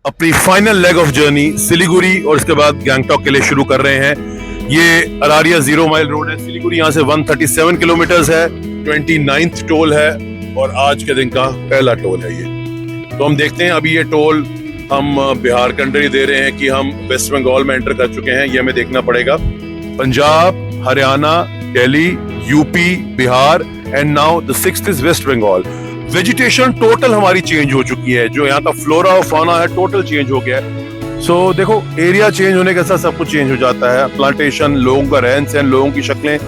अपनी final leg of journey Siliguri और इसके बाद गैंगटॉक के लिए शुरू कर रहे हैं। ये अरारिया 0 माइल रोड है। सिलीगुड़ी यहाँ से 137 किलोमीटर्स है। 29th टोल है और आज के दिन का पहला टोल है ये। तो हम देखते हैं अभी ये टोल हम बिहार कंट्री दे रहे हैं कि हम वेस्ट बंगाल में एंटर कर चुके हैं, ये हमें देखना पड़ेगा। Punjab, Haryana, Delhi, UP, Bihar and now the 6th is West Bengal. Vegetation total हमारी चेंज हो चुकी है, जो यहाँ का फ्लोरा और फाना है टोटल चेंज हो गया है। सो देखो, एरिया चेंज होने के साथ सब कुछ चेंज हो जाता है। प्लांटेशन, लोगों का रहन सहन, लोगों की शक्लें,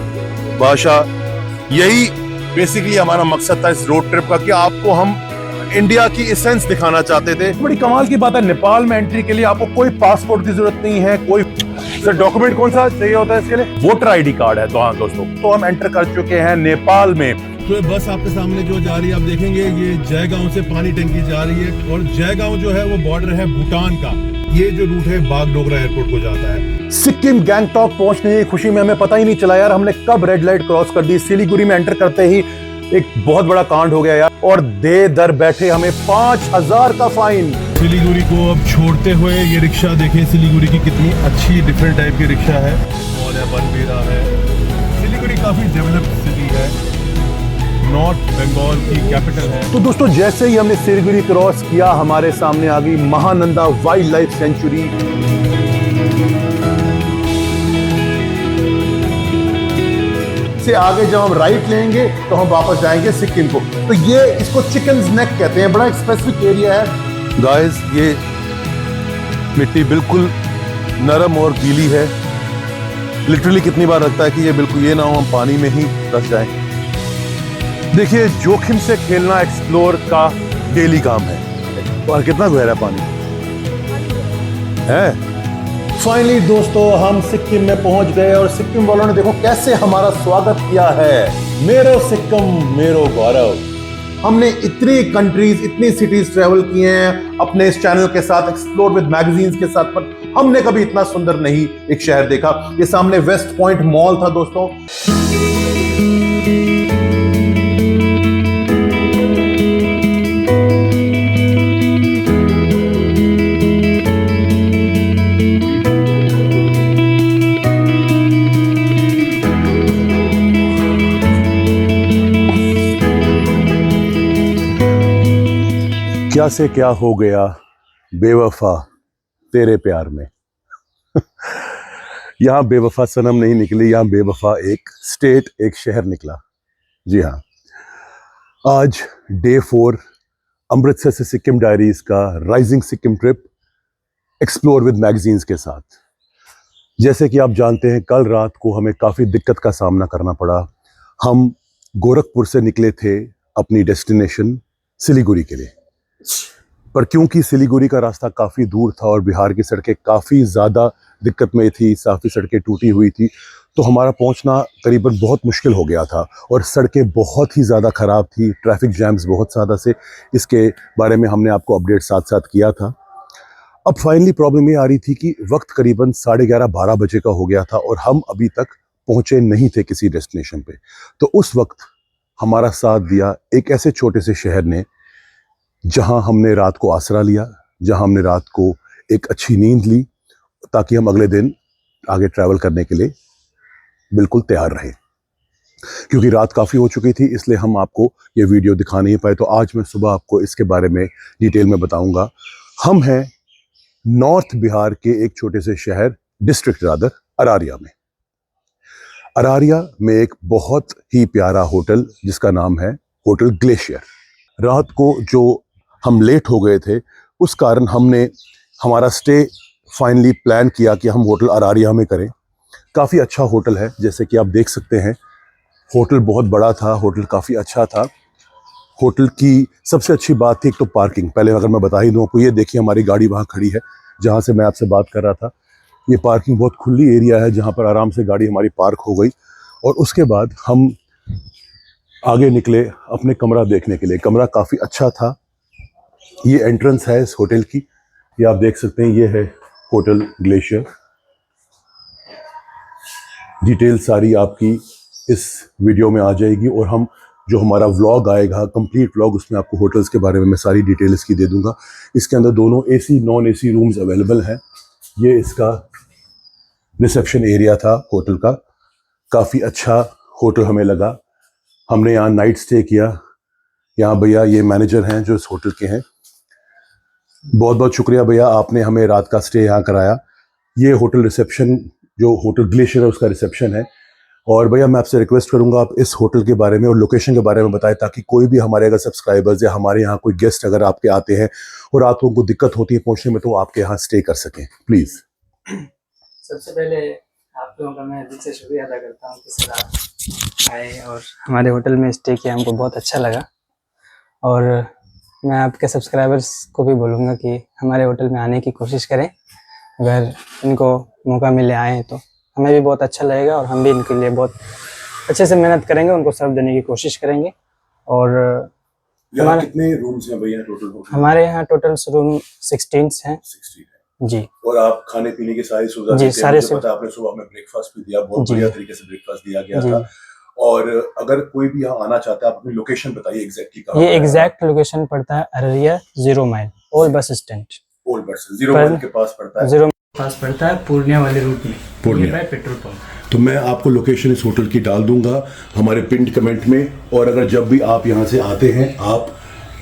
भाषा, यही बेसिकली हमारा मकसद था इस रोड ट्रिप का कि आपको हम इंडिया की एसेंस दिखाना चाहते थे। बड़ी कमाल की बात है, नेपाल में एंट्री के लिए आपको कोई पासपोर्ट की जरूरत नहीं है। कोई सर डॉक्यूमेंट कौन सा चाहिए होता है इसके लिए? वोटर आईडी कार्ड है। तो हाँ दोस्तों, तो हम एंटर कर चुके हैं नेपाल में। तो बस आपके सामने जो जा रही है, आप देखेंगे ये जयगांव से पानी टंकी जा रही है और जयगांव जो है वो बॉर्डर है भूटान का। ये जो रूट है बागडोगरा एयरपोर्ट को जाता है। सिक्किम गैंगटॉक पहुंचने की खुशी में हमें पता ही नहीं चला यार, हमने कब रेड लाइट क्रॉस कर दी। सिलीगुड़ी में एंटर करते ही एक बहुत बड़ा कांड हो गया यार, और दे दर बैठे हमें 5000 का फाइन। सिलीगुड़ी को अब छोड़ते हुए ये रिक्शा देखें, सिलीगुड़ी की कितनी अच्छी डिफरेंट टाइप की रिक्शा है। और है बनबीरा है। सिलीगुड़ी काफी डेवलप्ड सिटी है, नॉर्थ बंगाल की कैपिटल है। तो दोस्तों, जैसे ही हमने सिलीगुड़ी क्रॉस किया, हमारे सामने आ गई महानंदा वाइल्ड लाइफ सेंचुरी। से आगे जब हम राइट लेंगे तो हम वापस जाएंगे सिक्किम को। तो ये इसको चिकन्स नेक कहते हैं, बड़ा एक स्पेसिफिक एरिया है। गाइस, ये मिट्टी बिल्कुल नरम और गीली है। लिटरली कितनी बार लगता है कि ये बिल्कुल ये ना हो हम पानी में ही रस जाएं। देखिए, जोखिम से खेलना एक्सप्लोर का डेली काम है। और कितना गहरा पानी है। फाइनली दोस्तों, हम सिक्किम में पहुंच गए और सिक्किम वालों ने देखो कैसे हमारा स्वागत किया है। मेरो सिक्किम मेरो गौरव। हमने इतनी कंट्रीज, इतनी सिटीज ट्रेवल किए हैं अपने इस चैनल के साथ, एक्सप्लोर विद मैगजीन्स के साथ, पर हमने कभी इतना सुंदर नहीं एक शहर देखा। ये सामने वेस्ट पॉइंट मॉल था दोस्तों। क्या से क्या हो गया बेवफा तेरे प्यार में। यहां बेवफा सनम नहीं निकली, यहां बेवफा एक स्टेट, एक शहर निकला। जी हाँ, आज डे 4 अमृतसर से सिक्किम डायरीज का rising Sikkim trip explore with magazines के साथ। जैसे कि आप जानते हैं, कल रात को हमें काफ़ी दिक्कत का सामना करना पड़ा। हम गोरखपुर से निकले थे अपनी डेस्टिनेशन सिलीगुड़ी के लिए, पर क्योंकि सिलीगुड़ी का रास्ता काफ़ी दूर था और बिहार की सड़कें काफ़ी ज़्यादा दिक्कत में थी, काफ़ी सड़कें टूटी हुई थी, तो हमारा पहुंचना करीबन बहुत मुश्किल हो गया था। और सड़कें बहुत ही ज़्यादा ख़राब थी, ट्रैफिक जैम्स बहुत ज़्यादा से। इसके बारे में हमने आपको अपडेट साथ साथ किया था। अब फाइनली प्रॉब्लम ये आ रही थी कि वक्त करीबन 11:30-12 बजे का हो गया था और हम अभी तक पहुँचे नहीं थे किसी डेस्टिनेशन पे। तो उस वक्त हमारा साथ दिया एक ऐसे छोटे से शहर ने, जहां हमने रात को आसरा लिया, जहां हमने रात को एक अच्छी नींद ली, ताकि हम अगले दिन आगे ट्रैवल करने के लिए बिल्कुल तैयार रहे। क्योंकि रात काफ़ी हो चुकी थी, इसलिए हम आपको ये वीडियो दिखा नहीं पाए। तो आज मैं सुबह आपको इसके बारे में डिटेल में बताऊंगा। हम हैं नॉर्थ बिहार के एक छोटे से शहर, डिस्ट्रिक्ट रादर, अरारिया में। अरारिया में एक बहुत ही प्यारा होटल जिसका नाम है होटल ग्लेशियर। रात को जो हम लेट हो गए थे, उस कारण हमने हमारा स्टे फाइनली प्लान किया कि हम होटल अरारिया में करें। काफ़ी अच्छा होटल है, जैसे कि आप देख सकते हैं। होटल बहुत बड़ा था, होटल काफ़ी अच्छा था। होटल की सबसे अच्छी बात थी एक तो पार्किंग। पहले अगर मैं बता ही दूँ आपको, ये देखिए हमारी गाड़ी वहाँ खड़ी है जहाँ से मैं आपसे बात कर रहा था। ये पार्किंग बहुत खुली एरिया है जहाँ पर आराम से गाड़ी हमारी पार्क हो गई। और उसके बाद हम आगे निकले अपने कमरा देखने के लिए। कमरा काफ़ी अच्छा था। ये एंट्रेंस है इस होटल की, ये आप देख सकते हैं। ये है होटल ग्लेशियर। डिटेल सारी आपकी इस वीडियो में आ जाएगी और हम जो हमारा व्लॉग आएगा, कंप्लीट व्लॉग, उसमें आपको होटल्स के बारे में मैं सारी डिटेल इसकी दे दूंगा। इसके अंदर दोनों AC non AC rooms available हैं। ये इसका रिसेप्शन एरिया था होटल का। काफ़ी अच्छा होटल हमें लगा। हमने यहाँ नाइट स्टे किया। यहाँ भैया ये मैनेजर हैं जो इस होटल के हैं। बहुत बहुत शुक्रिया भैया, आपने हमें रात का स्टे यहाँ कराया। ये होटल रिसेप्शन, जो होटल ग्लेशियर है उसका रिसेप्शन है। और भैया मैं आपसे रिक्वेस्ट करूंगा आप इस होटल के बारे में और लोकेशन के बारे में बताएं, ताकि कोई भी हमारे अगर सब्सक्राइबर्स या हमारे यहाँ कोई गेस्ट अगर आपके आते हैं और रात को उनको दिक्कत होती है पहुँचने में, तो आपके यहाँ स्टे कर सकें प्लीज़। सबसे पहले आप लोगों का मैं दिल से शुक्रिया अदा करता हूँ कि सर आप आए और हमारे होटल में स्टे किया, हमको बहुत अच्छा लगा। और मैं आपके सब्सक्राइबर्स को भी बोलूँगा कि हमारे होटल में आने की कोशिश करें। अगर इनको मौका मिले आए तो हमें भी बहुत अच्छा लगेगा और हम भी इनके लिए बहुत अच्छे से मेहनत करेंगे, उनको सर्व देने की कोशिश करेंगे। और यहाँ कितने रूम्स हैं भैया टोटल? हमारे यहाँ टोटल रूम 16 हैं 16 है जी। और आप खाने पीने की सारी सुविधा जी, देते हैं। सारे मुझे पता है आपने सुबह में ब्रेकफास्ट भी दिया, बहुत जी। बढ़िया तरीके से ब्रेकफास्ट दिया गया जी। था। और अगर कोई भी यहाँ आना चाहता है, आप अपनी लोकेशन बताइए एग्जैक्टली कहाँ ये पर है। एग्जैक्ट लोकेशन पड़ता है Araria 0 mile old bus stand. Old bus 0 mile के पास पड़ता है। 0 पास पड़ता है पूर्णिया वाले रूट में, पूर्णिया। Near petrol pump. तो मैं आपको लोकेशन इस होटल की डाल दूंगा हमारे पिंड कमेंट में। और अगर जब भी आप यहाँ से आते हैं, आप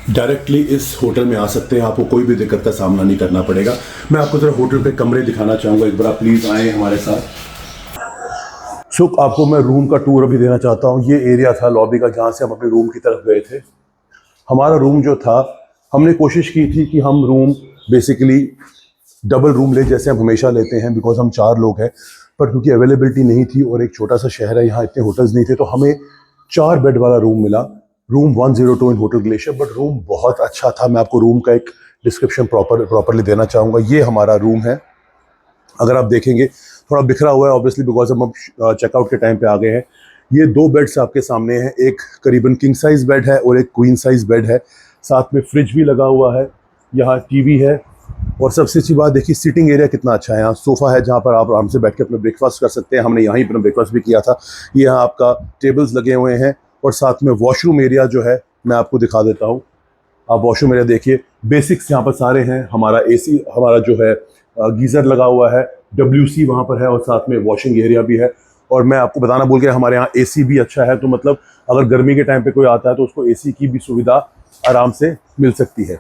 डायरेक्टली इस होटल में आ सकते हैं, आपको कोई भी दिक्कत का सामना नहीं करना पड़ेगा। मैं आपको जरा होटल के कमरे दिखाना चाहूँगा, एक बार आप प्लीज़ आएँ हमारे साथ। सुख, आपको मैं रूम का टूर अभी देना चाहता हूँ। ये एरिया था लॉबी का जहाँ से हम अपने रूम की तरफ गए थे। हमारा रूम जो था, हमने कोशिश की थी कि हम रूम बेसिकली डबल रूम ले जैसे हम हमेशा लेते हैं, बिकॉज हम 4 लोग हैं। पर क्योंकि अवेलेबिलिटी नहीं थी और एक छोटा सा शहर है, यहाँ इतने होटल्स नहीं थे, तो हमें 4 बेड वाला रूम मिला, room 102 in hotel glacier. But room बहुत अच्छा था। मैं आपको रूम का एक डिस्क्रिप्शन प्रॉपरली देना चाहूँगा। ये हमारा रूम है। अगर आप देखेंगे थोड़ा बिखरा हुआ है ऑब्वियसली, बिकॉज हम चेकआउट के टाइम पे आ गए हैं। ये 2 बेड्स आपके सामने हैं, एक करीबन किंग साइज बेड है और एक क्वीन साइज बेड है। साथ में फ्रिज भी लगा हुआ है, यहाँ टीवी है। और सबसे अच्छी बात देखिए, सिटिंग एरिया कितना अच्छा है। यहाँ सोफ़ा है जहाँ पर आप आराम से बैठ के अपना ब्रेकफास्ट कर सकते हैं। हमने यहीं पर ब्रेकफास्ट भी किया था। ये यहाँ आपका टेबल्स लगे हुए हैं और साथ में वॉशरूम एरिया जो है मैं आपको दिखा देता हूँ। आप वॉशरूम एरिया देखिए, बेसिक्स यहाँ पर सारे हैं। हमारा एसी, हमारा जो है गीज़र लगा हुआ है, WC वहाँ पर है और साथ में वॉशिंग एरिया भी है। और मैं आपको बताना भूल गया, हमारे यहाँ AC भी अच्छा है। तो मतलब अगर गर्मी के टाइम पे कोई आता है तो उसको AC की भी सुविधा आराम से मिल सकती है।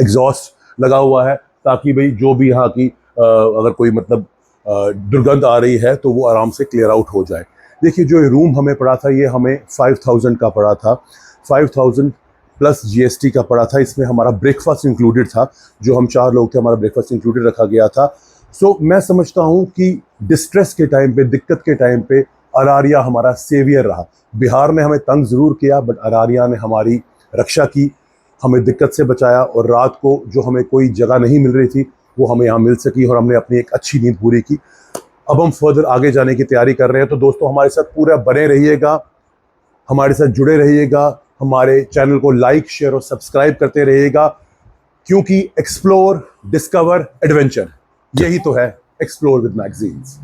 एग्जॉस्ट लगा हुआ है ताकि भाई जो भी यहाँ की अगर कोई मतलब दुर्गंध आ रही है तो वो आराम से क्लियर आउट हो जाए। देखिए जो रूम हमें पड़ा था, ये हमें 5000 का पड़ा था। 5000 प्लस GST का पड़ा था। इसमें हमारा ब्रेकफास्ट इंक्लूडेड था। जो हम 4 लोग थे, हमारा ब्रेकफास्ट इंक्लूडेड रखा गया था। सो मैं समझता हूँ कि डिस्ट्रेस के टाइम पे, दिक्कत के टाइम पे अरारिया हमारा सेवियर रहा। बिहार ने हमें तंग ज़रूर किया, बट अरारिया ने हमारी रक्षा की, हमें दिक्कत से बचाया। और रात को जो हमें कोई जगह नहीं मिल रही थी, वो हमें यहाँ मिल सकी और हमने अपनी एक अच्छी नींद पूरी की। अब हम फर्दर आगे जाने की तैयारी कर रहे हैं। तो दोस्तों हमारे साथ पूरा बने रहिएगा, हमारे साथ जुड़े रहिएगा, हमारे चैनल को लाइक, शेयर और सब्सक्राइब करते रहिएगा, क्योंकि एक्सप्लोर, डिस्कवर, एडवेंचर, यही तो है एक्सप्लोर विद मैगजीन्स।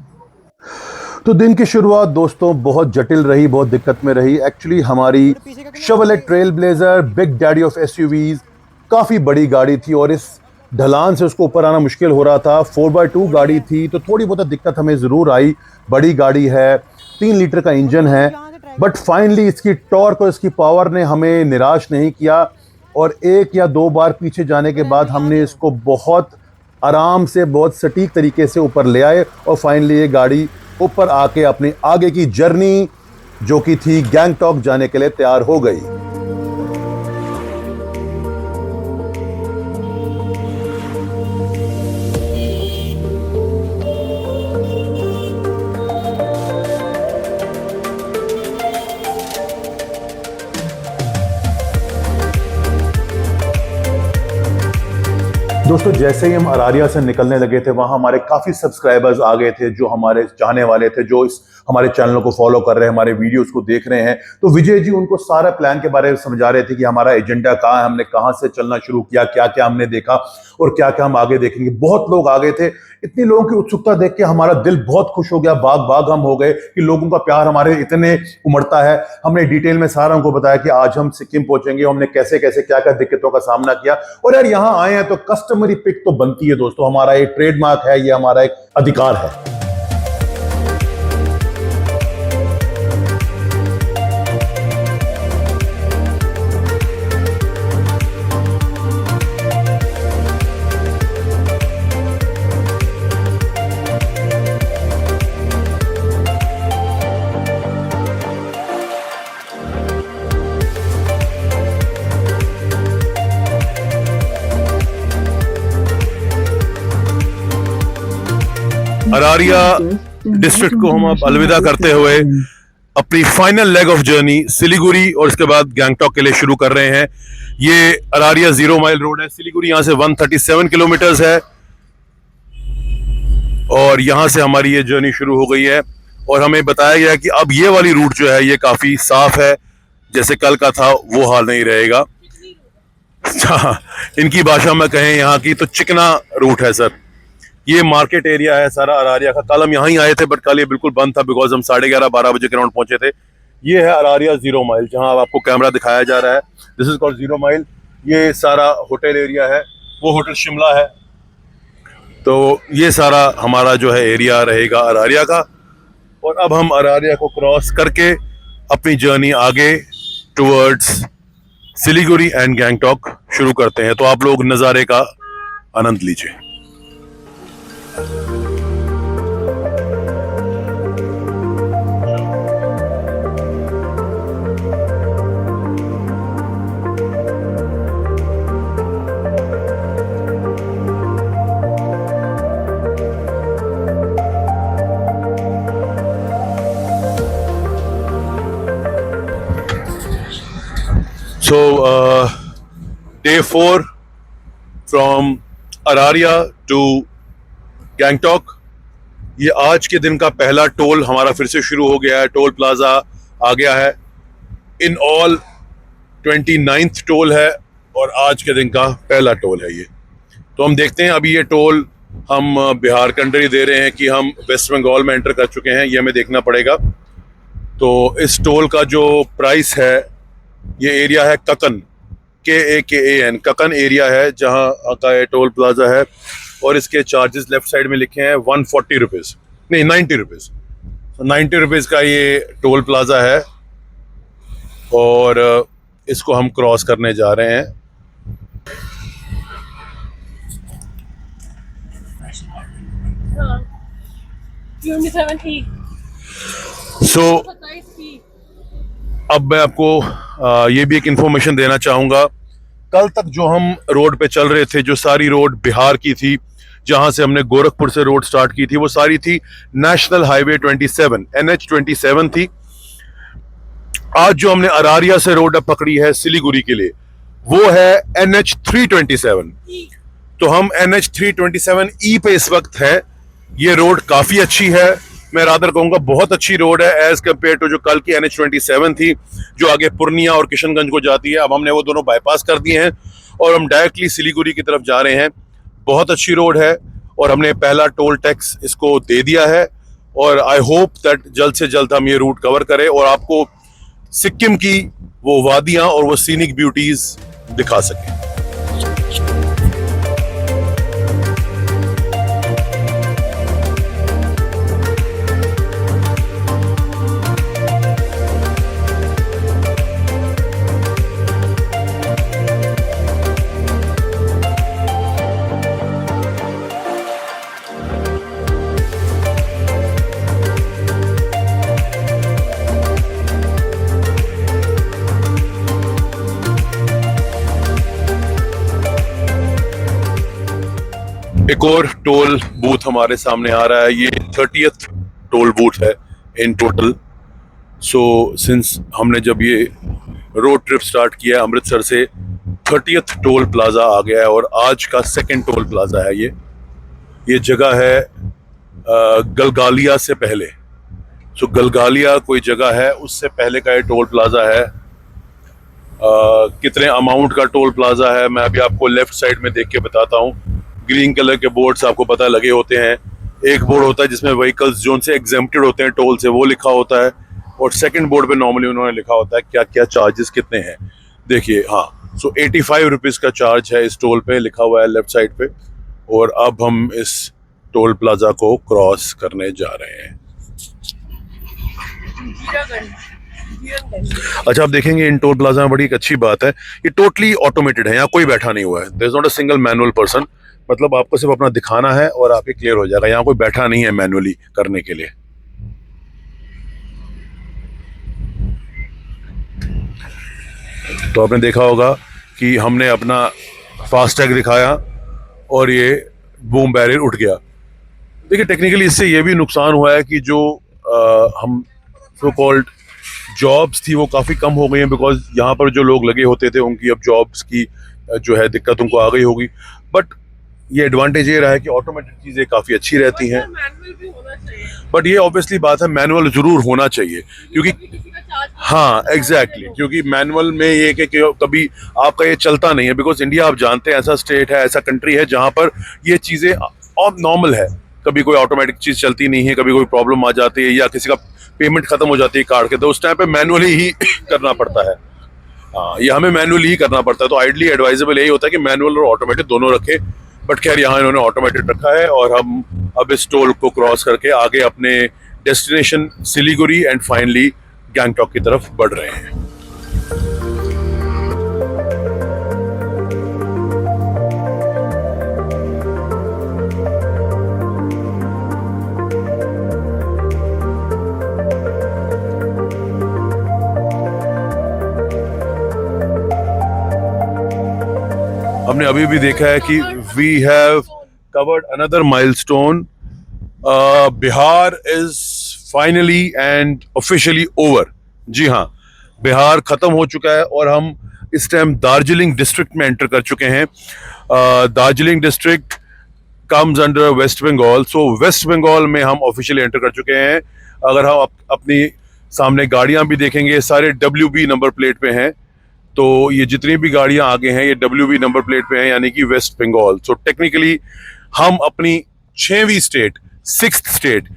तो दिन की शुरुआत दोस्तों बहुत जटिल रही, बहुत दिक्कत में रही। एक्चुअली हमारी Chevrolet trail blazer, big daddy of SUVs, काफ़ी बड़ी गाड़ी थी और इस ढलान से उसको ऊपर आना मुश्किल हो रहा था। 4x2 गाड़ी थी तो थोड़ी बहुत दिक्कत हमें ज़रूर आई। बड़ी गाड़ी है, 3 लीटर का इंजन है, बट फाइनली इसकी टॉर्क और इसकी पावर ने हमें निराश नहीं किया। और 1 या 2 बार पीछे जाने के बाद हमने इसको बहुत आराम से, बहुत सटीक तरीके से ऊपर ले आए और फाइनली ये गाड़ी ऊपर आके अपनी आगे की जर्नी जो कि थी गैंगटॉक जाने के लिए तैयार हो गई। दोस्तों जैसे ही हम अरारिया से निकलने लगे थे वहां हमारे काफी सब्सक्राइबर्स आ गए थे जो हमारे चाहने वाले थे, जो इस हमारे चैनल को फॉलो कर रहे हैं, हमारे वीडियोस को देख रहे हैं। तो विजय जी उनको सारा प्लान के बारे में समझा रहे थे कि हमारा एजेंडा कहाँ है, हमने कहाँ से चलना शुरू किया, क्या क्या हमने देखा और क्या क्या हम आगे देखेंगे। बहुत लोग आ गए थे। इतनी लोगों की उत्सुकता देख के हमारा दिल बहुत खुश हो गया, बाग बाग हम हो गए कि लोगों का प्यार हमारे इतने उमड़ता है। हमने डिटेल में सारा उनको बताया कि आज हम सिक्किम पहुंचेंगे, हमने कैसे कैसे क्या क्या दिक्कतों का सामना किया। और यार यहाँ आए हैं तो कस्टमरी पिक तो बनती है दोस्तों, हमारा एक ट्रेडमार्क है, ये हमारा एक अधिकार है। अरारिया डिस्ट्रिक्ट को हम अब अलविदा करते हुए अपनी final leg of journey Siliguri और उसके बाद गैंगटॉक के लिए शुरू कर रहे हैं। ये अरारिया 0 माइल रोड है। सिलीगुड़ी यहां से 137 किलोमीटर्स है और यहां से हमारी ये जर्नी शुरू हो गई है। और हमें बताया गया कि अब ये वाली रूट जो है ये काफी साफ है, जैसे कल का था वो हाल नहीं रहेगा। इनकी भाषा में कहें यहाँ की तो चिकना रूट है सर। ये मार्केट एरिया है सारा अरारिया का। कल हम यहाँ ही आए थे बट कल ये बिल्कुल बंद था बिकॉज हम 11:30-12 बजे के राउंड पहुंचे थे। ये है अरारिया 0 माइल जहां आपको कैमरा दिखाया जा रहा है। This is called 0 mile. ये सारा होटल एरिया है, वो होटल शिमला है। तो ये सारा हमारा जो है एरिया रहेगा अरारिया का। और अब हम अरारिया को क्रॉस करके अपनी जर्नी आगे टुवर्ड्स सिलीगुड़ी एंड गैंगटॉक शुरू करते हैं। तो आप लोग नज़ारे का आनंद लीजिए। So day 4 from Araria to Gangtok. ये आज के दिन का पहला टोल हमारा फिर से शुरू हो गया है। टोल प्लाजा आ गया है। इन ऑल 29th टोल है और आज के दिन का पहला टोल है ये। तो हम देखते हैं अभी ये टोल हम बिहार कंट्री दे रहे हैं कि हम वेस्ट बंगाल में एंटर कर चुके हैं, ये हमें देखना पड़ेगा। तो इस टोल का जो प्राइस है, ये एरिया है ककन, KAKAN, ककन एरिया है जहाँ का ये टोल प्लाजा है। और इसके चार्जेस लेफ्ट साइड में लिखे हैं 140 रुपीज़, नहीं 90 रुपीज़। 90 रुपीज़ का ये टोल प्लाजा है और इसको हम क्रॉस करने जा रहे हैं। अब मैं आपको ये भी एक इन्फॉर्मेशन देना चाहूँगा। कल तक जो हम रोड पे चल रहे थे, जो सारी रोड बिहार की थी, जहाँ से हमने गोरखपुर से रोड स्टार्ट की थी, वो सारी थी नेशनल हाईवे 27 NH27 थी। आज जो हमने अरारिया से रोड अब पकड़ी है सिलीगुड़ी के लिए, वो है NH327। तो हम NH327E पे इस वक्त है। ये रोड काफ़ी अच्छी है, मैं रादर कहूँगा बहुत अच्छी रोड है एज कम्पेयर टू जो कल की NH27 थी जो आगे पूर्णिया और किशनगंज को जाती है। अब हमने वो दोनों बाईपास कर दिए हैं और हम डायरेक्टली सिलीगुड़ी की तरफ जा रहे हैं। बहुत अच्छी रोड है और हमने पहला टोल टैक्स इसको दे दिया है और आई होप दैट जल्द से जल्द हम ये रूट कवर करें और आपको सिक्किम की वो वादियाँ और वो सीनिक ब्यूटीज़ दिखा सकें। एक और टोल बूथ हमारे सामने आ रहा है। ये 30th टोल बूथ है इन टोटल। सो सिंस हमने जब ये रोड ट्रिप स्टार्ट किया अमृतसर से, 30th टोल प्लाजा आ गया है और आज का सेकंड टोल प्लाजा है ये जगह है गलगालिया से पहले। सो गलगालिया कोई जगह है, उससे पहले का ये टोल प्लाजा है। कितने अमाउंट का टोल प्लाजा है मैं अभी आपको लेफ्ट साइड में देख के बताता हूँ। ग्रीन कलर के बोर्ड्स आपको पता लगे होते हैं। एक बोर्ड होता है जिसमें व्हीकल्स जोन से एग्जेम्प्टेड होते हैं टोल से, वो लिखा होता है, और सेकंड बोर्ड पे नॉर्मली उन्होंने लिखा होता है क्या क्या चार्जेस कितने हैं। देखिए, हाँ, सो 85 रुपीज़ का चार्ज है इस टोल पे, लिखा हुआ है लेफ्ट साइड पे। और अब हम इस टोल प्लाजा को क्रॉस करने जा रहे हैं। अच्छा, आप देखेंगे इन टोल प्लाजा में बड़ी एक अच्छी बात है, ये टोटली ऑटोमेटेड है, यहाँ कोई बैठा नहीं हुआ है। There is not a single manual person, मतलब आपको सिर्फ अपना दिखाना है और आपके क्लियर हो जाएगा। यहाँ कोई बैठा नहीं है मैनुअली करने के लिए। तो आपने देखा होगा कि हमने अपना फास्टैग दिखाया और ये बूम बैरियर उठ गया। देखिए, टेक्निकली इससे ये भी नुकसान हुआ है कि जो हम सो कॉल्ड जॉब्स थी वो काफ़ी कम हो गई हैं, बिकॉज यहाँ पर जो लोग लगे होते थे उनकी अब जॉब्स की जो है दिक्कत उनको आ गई होगी। बट ये एडवांटेज ये रहा है कि ऑटोमेटेड चीज़ें काफ़ी अच्छी रहती हैं। बट ये ऑब्वियसली बात है, मैनुअल ज़रूर होना चाहिए, क्योंकि हाँ एग्जैक्टली क्योंकि मैनुअल में ये कि कभी आपका ये चलता नहीं है। बिकॉज इंडिया आप जानते हैं ऐसा स्टेट है, ऐसा कंट्री है जहाँ पर ये चीज़ें अब नॉर्मल है। कभी कोई ऑटोमेटिक चीज़ चलती नहीं है, कभी कोई प्रॉब्लम आ जाती है या किसी का पेमेंट खत्म हो जाती है कार्ड के, तो उस टाइम पे मैनुअली ही करना पड़ता है। हाँ, ये हमें मैनुअली ही करना पड़ता है। तो आइडली एडवाइजेबल यही होता है कि मैनुअल और ऑटोमेटिक दोनों रखें। बट खैर यहाँ इन्होंने ऑटोमेटेड रखा है और हम अब इस टोल को क्रॉस करके आगे अपने destination Siliguri and finally Gangtok की तरफ बढ़ रहे हैं। हमने अभी भी देखा है कि we have covered another milestone. Bihar is finally and officially over. जी हाँ, बिहार खत्म हो चुका है और हम इस टाइम दार्जिलिंग डिस्ट्रिक्ट में एंटर कर चुके हैं। Darjeeling district comes under West Bengal. So West Bengal में हम ऑफिशियली एंटर कर चुके हैं। अगर हम अपनी सामने गाड़ियां भी देखेंगे, सारे WB नंबर प्लेट पे हैं। तो ये जितनी भी गाड़ियां आगे हैं ये WB नंबर प्लेट पे हैं, यानी कि वेस्ट बंगाल। सो टेक्निकली हम अपनी 6वीं state, 6th state,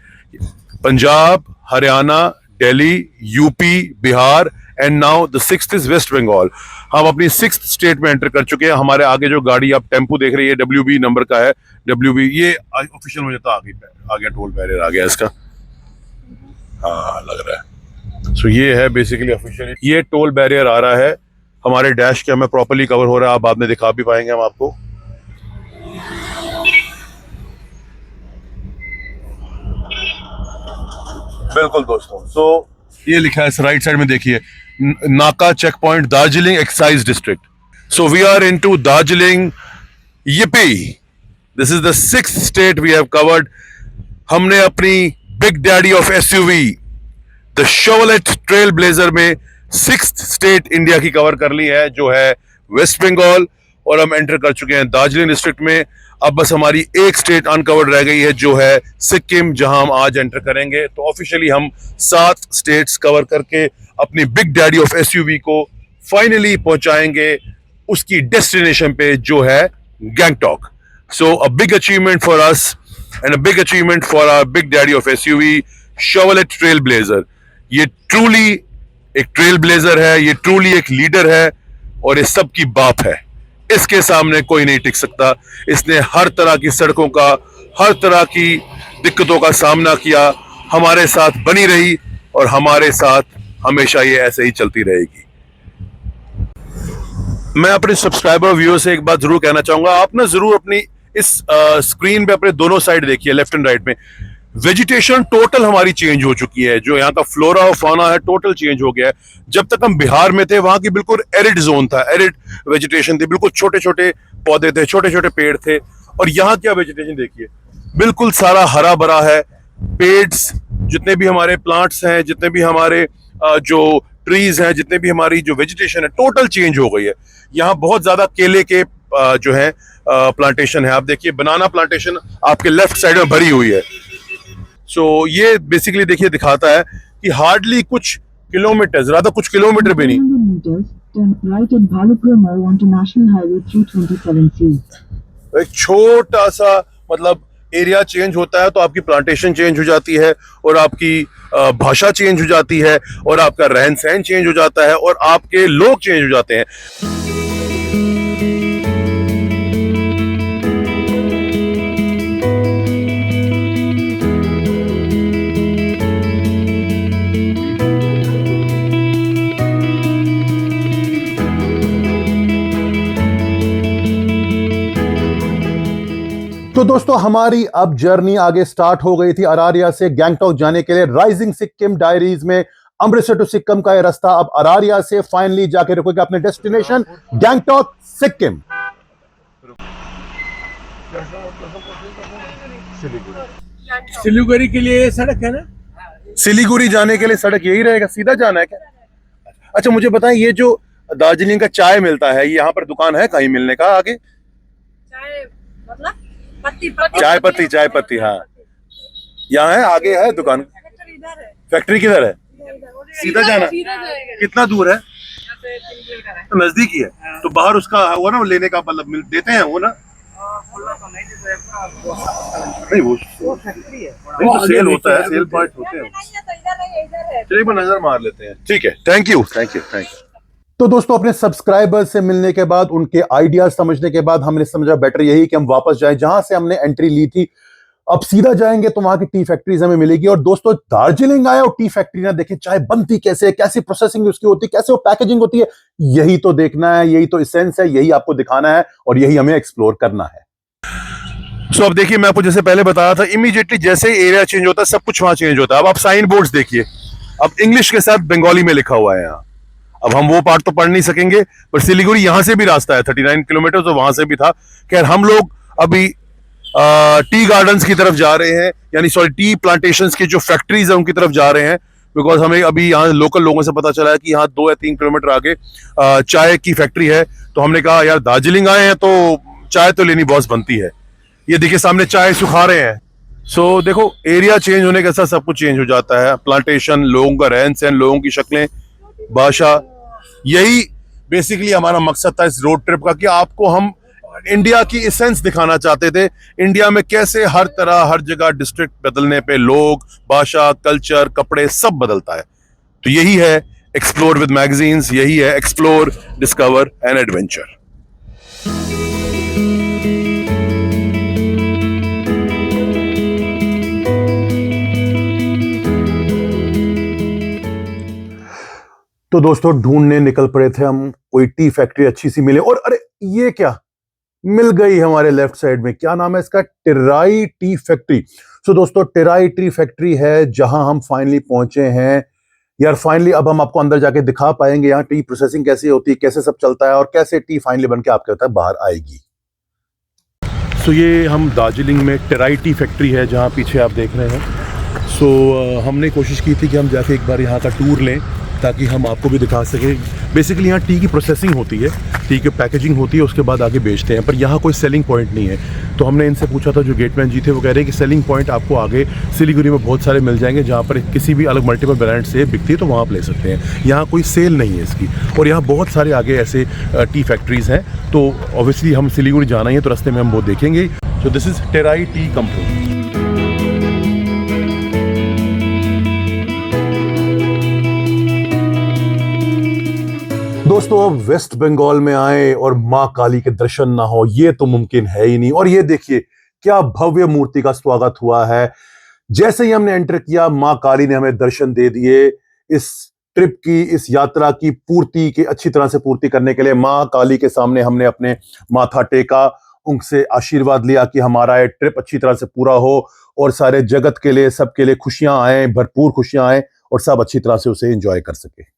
Punjab, Haryana, Delhi, UP, Bihar and now the 6th is West Bengal. हम अपनी 6th स्टेट में एंटर कर चुके हैं। हमारे आगे जो गाड़ी आप टेम्पो देख रही है WB नंबर का है। WB ये ऑफिशियल हो जाता, आ गया टोल बैरियर आ गया इसका। हाँ, लग रहा है। सो ये है बेसिकली ऑफिशियली, ये टोल बैरियर आ रहा है हमारे डैश के, हमें प्रॉपर्ली कवर हो रहा है। आप बाद में दिखा भी पाएंगे हम आपको। बिल्कुल दोस्तों, सो ये लिखा है राइट साइड में, देखिए, नाका check point Darjeeling excise district. So we are into Darjeeling. yippee, this is the 6th state we have covered. हमने अपनी big daddy of SUV the Chevrolet Trailblazer में 6th स्टेट इंडिया की कवर कर ली है, जो है वेस्ट बंगाल। और हम एंटर कर चुके हैं दार्जिलिंग डिस्ट्रिक्ट में। अब बस हमारी एक स्टेट अनकवर्ड रह गई है, जो है सिक्किम, जहां हम आज एंटर करेंगे। तो ऑफिशियली हम 7 स्टेट्स कवर करके अपनी बिग डैडी ऑफ SUV को फाइनली पहुंचाएंगे उसकी डेस्टिनेशन पे, जो है Gangtok. So a big achievement for us and a big achievement for our big daddy of SUV Chevrolet Trailblazer. ये ट्रूली एक ट्रेल ब्लेजर है, ये ट्रूली एक लीडर है और ये सबकी बाप है। इसके सामने कोई नहीं टिक सकता। इसने हर तरह की सड़कों का, हर तरह की दिक्कतों का सामना किया, हमारे साथ बनी रही और हमारे साथ हमेशा ये ऐसे ही चलती रहेगी। मैं अपने सब्सक्राइबर व्यूअर से एक बात जरूर कहना चाहूंगा, आप ना जरूर अपनी इस स्क्रीन पे अपने दोनों साइड देखिए, लेफ्ट एंड राइट में। वेजिटेशन टोटल हमारी चेंज हो चुकी है। जो यहाँ का फ्लोरा और फाना है टोटल चेंज हो गया है। जब तक हम बिहार में थे वहां की बिल्कुल एरिड जोन था, एरिड वेजिटेशन थी, बिल्कुल छोटे छोटे पौधे थे, छोटे छोटे पेड़ थे। और यहाँ क्या वेजिटेशन देखिए, बिल्कुल सारा हरा भरा है। पेड्स, जितने भी हमारे प्लांट्स हैं, जितने भी हमारे जो ट्रीज हैं, जितने भी हमारी जो वेजिटेशन है, टोटल चेंज हो गई है। यहाँ बहुत ज्यादा केले के जो है प्लांटेशन है। आप देखिए बनाना प्लांटेशन आपके लेफ्ट साइड में भरी हुई है। सो ये बेसिकली देखिए दिखाता है कि हार्डली कुछ किलोमीटर, ज्यादा कुछ किलोमीटर भी नहीं, 100 meters, turn right at Balapuram onto National Highway 327C. एक छोटा सा मतलब एरिया चेंज होता है तो आपकी प्लांटेशन चेंज हो जाती है, और आपकी भाषा चेंज हो जाती है, और आपका रहन सहन चेंज हो जाता है, और आपके लोग चेंज हो जाते हैं। तो दोस्तों हमारी अब जर्नी आगे स्टार्ट हो गई थी अरारिया से गैंगटॉक जाने के लिए। राइजिंग सिक्किम डायरीज में अमृतसर टू सिक्किम का ये रास्ता अब अरारिया से फाइनली जाके रुकेगा अपने डेस्टिनेशन गैंगटॉक सिक्किम। सिलीगुड़ी के लिए सड़क है ना? सिलीगुड़ी जाने के लिए सड़क यही रहेगा, सीधा जाना है क्या? अच्छा मुझे बताएं, ये जो दार्जिलिंग का चाय मिलता है, यहाँ पर दुकान है कहीं मिलने का आगे? चाय मतलब चाय पत्ती हाँ, यहाँ है, आगे है दुकान? इधर है, फैक्ट्री किधर है? सीधा जाना? कितना दूर है? 3 किलोमीटर है। तो नजदीकी है, तो बाहर उसका वो ना लेने का मतलब देते हैं वो ना? नहीं वो फैक्ट्री है, नहीं तो सेल होता है, सेल पॉइंट होते हैं। नहीं है तो इधर है। चलिए एक बार नजर मार लेते हैं। ठीक है, थैंक यू। तो दोस्तों अपने सब्सक्राइबर्स से मिलने के बाद, उनके आइडियाज समझने के बाद हमने समझा बेटर यही कि हम वापस जाएं जहां से हमने एंट्री ली थी। अब सीधा जाएंगे तो वहां की टी फैक्ट्रीज हमें मिलेगी। और दोस्तों दार्जिलिंग आए और टी फैक्ट्री ना देखे, चाय बनती कैसे है, कैसी प्रोसेसिंग उसकी होती है, कैसे वो पैकेजिंग होती है, यही तो देखना है, यही तो एसेंस है, यही आपको दिखाना है और यही हमें एक्सप्लोर करना है। सो अब देखिए, मैं आपको जैसे पहले बताया था, इमीडिएटली जैसे एरिया चेंज होता है सब कुछ वहां चेंज होता है। अब आप साइन बोर्ड्स देखिए, अब इंग्लिश के साथ बंगाली में लिखा हुआ है यहाँ। अब हम वो पार्ट तो पढ़ नहीं सकेंगे, पर सिलीगुड़ी यहां से भी रास्ता है 39 किलोमीटर, तो वहां से भी था। खैर हम लोग अभी टी गार्डन्स की तरफ जा रहे हैं, यानी सॉरी टी प्लांटेशंस की जो फैक्ट्रीज है उनकी तरफ जा रहे हैं, बिकॉज हमें अभी यहाँ लोकल लोगों से पता चला है कि यहाँ 2 या 3 किलोमीटर आगे चाय की फैक्ट्री है। तो हमने कहा यार दार्जिलिंग आए हैं तो चाय तो लेनी बहुत बनती है। ये देखिए सामने चाय सुखा रहे हैं। सो देखो एरिया चेंज होने के साथ सब कुछ चेंज हो जाता है, प्लांटेशन, लोगों का रहन सहन, लोगों की शक्लें, भाषा। यही बेसिकली हमारा मकसद था इस रोड ट्रिप का, कि आपको हम इंडिया की एसेंस दिखाना चाहते थे। इंडिया में कैसे हर तरह, हर जगह डिस्ट्रिक्ट बदलने पे लोग, भाषा, कल्चर, कपड़े सब बदलता है। तो यही है एक्सप्लोर विद मैगजीन्स, यही है एक्सप्लोर, डिस्कवर एंड एडवेंचर। तो दोस्तों ढूंढने निकल पड़े थे हम, कोई टी फैक्ट्री अच्छी सी मिले, और अरे ये क्या मिल गई हमारे लेफ्ट साइड में। क्या नाम है इसका? Try tea factory. सो दोस्तों टेराई टी फैक्ट्री है जहां हम फाइनली पहुंचे हैं। यार फाइनली अब हम आपको अंदर जाके दिखा पाएंगे यहाँ टी प्रोसेसिंग कैसे होती है, कैसे सब चलता है और कैसे टी फाइनली बन के आपके तक बाहर आएगी। सो ये हम दार्जिलिंग में टेराई टी फैक्ट्री है जहाँ पीछे आप देख रहे हैं। सो हमने कोशिश की थी कि हम जाके एक बार यहाँ का टूर लें ताकि हम आपको भी दिखा सकें। बेसिकली यहाँ टी की प्रोसेसिंग होती है, टी की पैकेजिंग होती है, उसके बाद आगे बेचते हैं, पर यहाँ कोई सेलिंग पॉइंट नहीं है। तो हमने इनसे पूछा था, जो गेटमैन जी थे, वो कह रहे हैं कि सेलिंग पॉइंट आपको आगे सिलीगुड़ी में बहुत सारे मिल जाएंगे, जहाँ पर किसी भी अलग मल्टीपल ब्रांड से बिकती है तो वहाँ आप ले सकते हैं। यहाँ कोई सेल नहीं है इसकी, और यहाँ बहुत सारे आगे ऐसे टी फैक्ट्रीज़ हैं। तो ऑब्वियसली हम सिलीगुड़ी जाना ही है तो रास्ते में हम वो देखेंगे। So this is try T company. दोस्तों वेस्ट बंगाल में आए और मां काली के दर्शन ना हो, ये तो मुमकिन है ही नहीं। और ये देखिए क्या भव्य मूर्ति का स्वागत हुआ है। जैसे ही हमने एंटर किया, मां काली ने हमें दर्शन दे दिए। इस ट्रिप की, इस यात्रा की पूर्ति की अच्छी तरह से पूर्ति करने के लिए मां काली के सामने हमने अपने माथा टेका, उनसे आशीर्वाद लिया कि हमारा ये ट्रिप अच्छी तरह से पूरा हो और सारे जगत के लिए, सबके लिए खुशियां आए, भरपूर खुशियां आए और सब अच्छी तरह से उसे एंजॉय कर सके।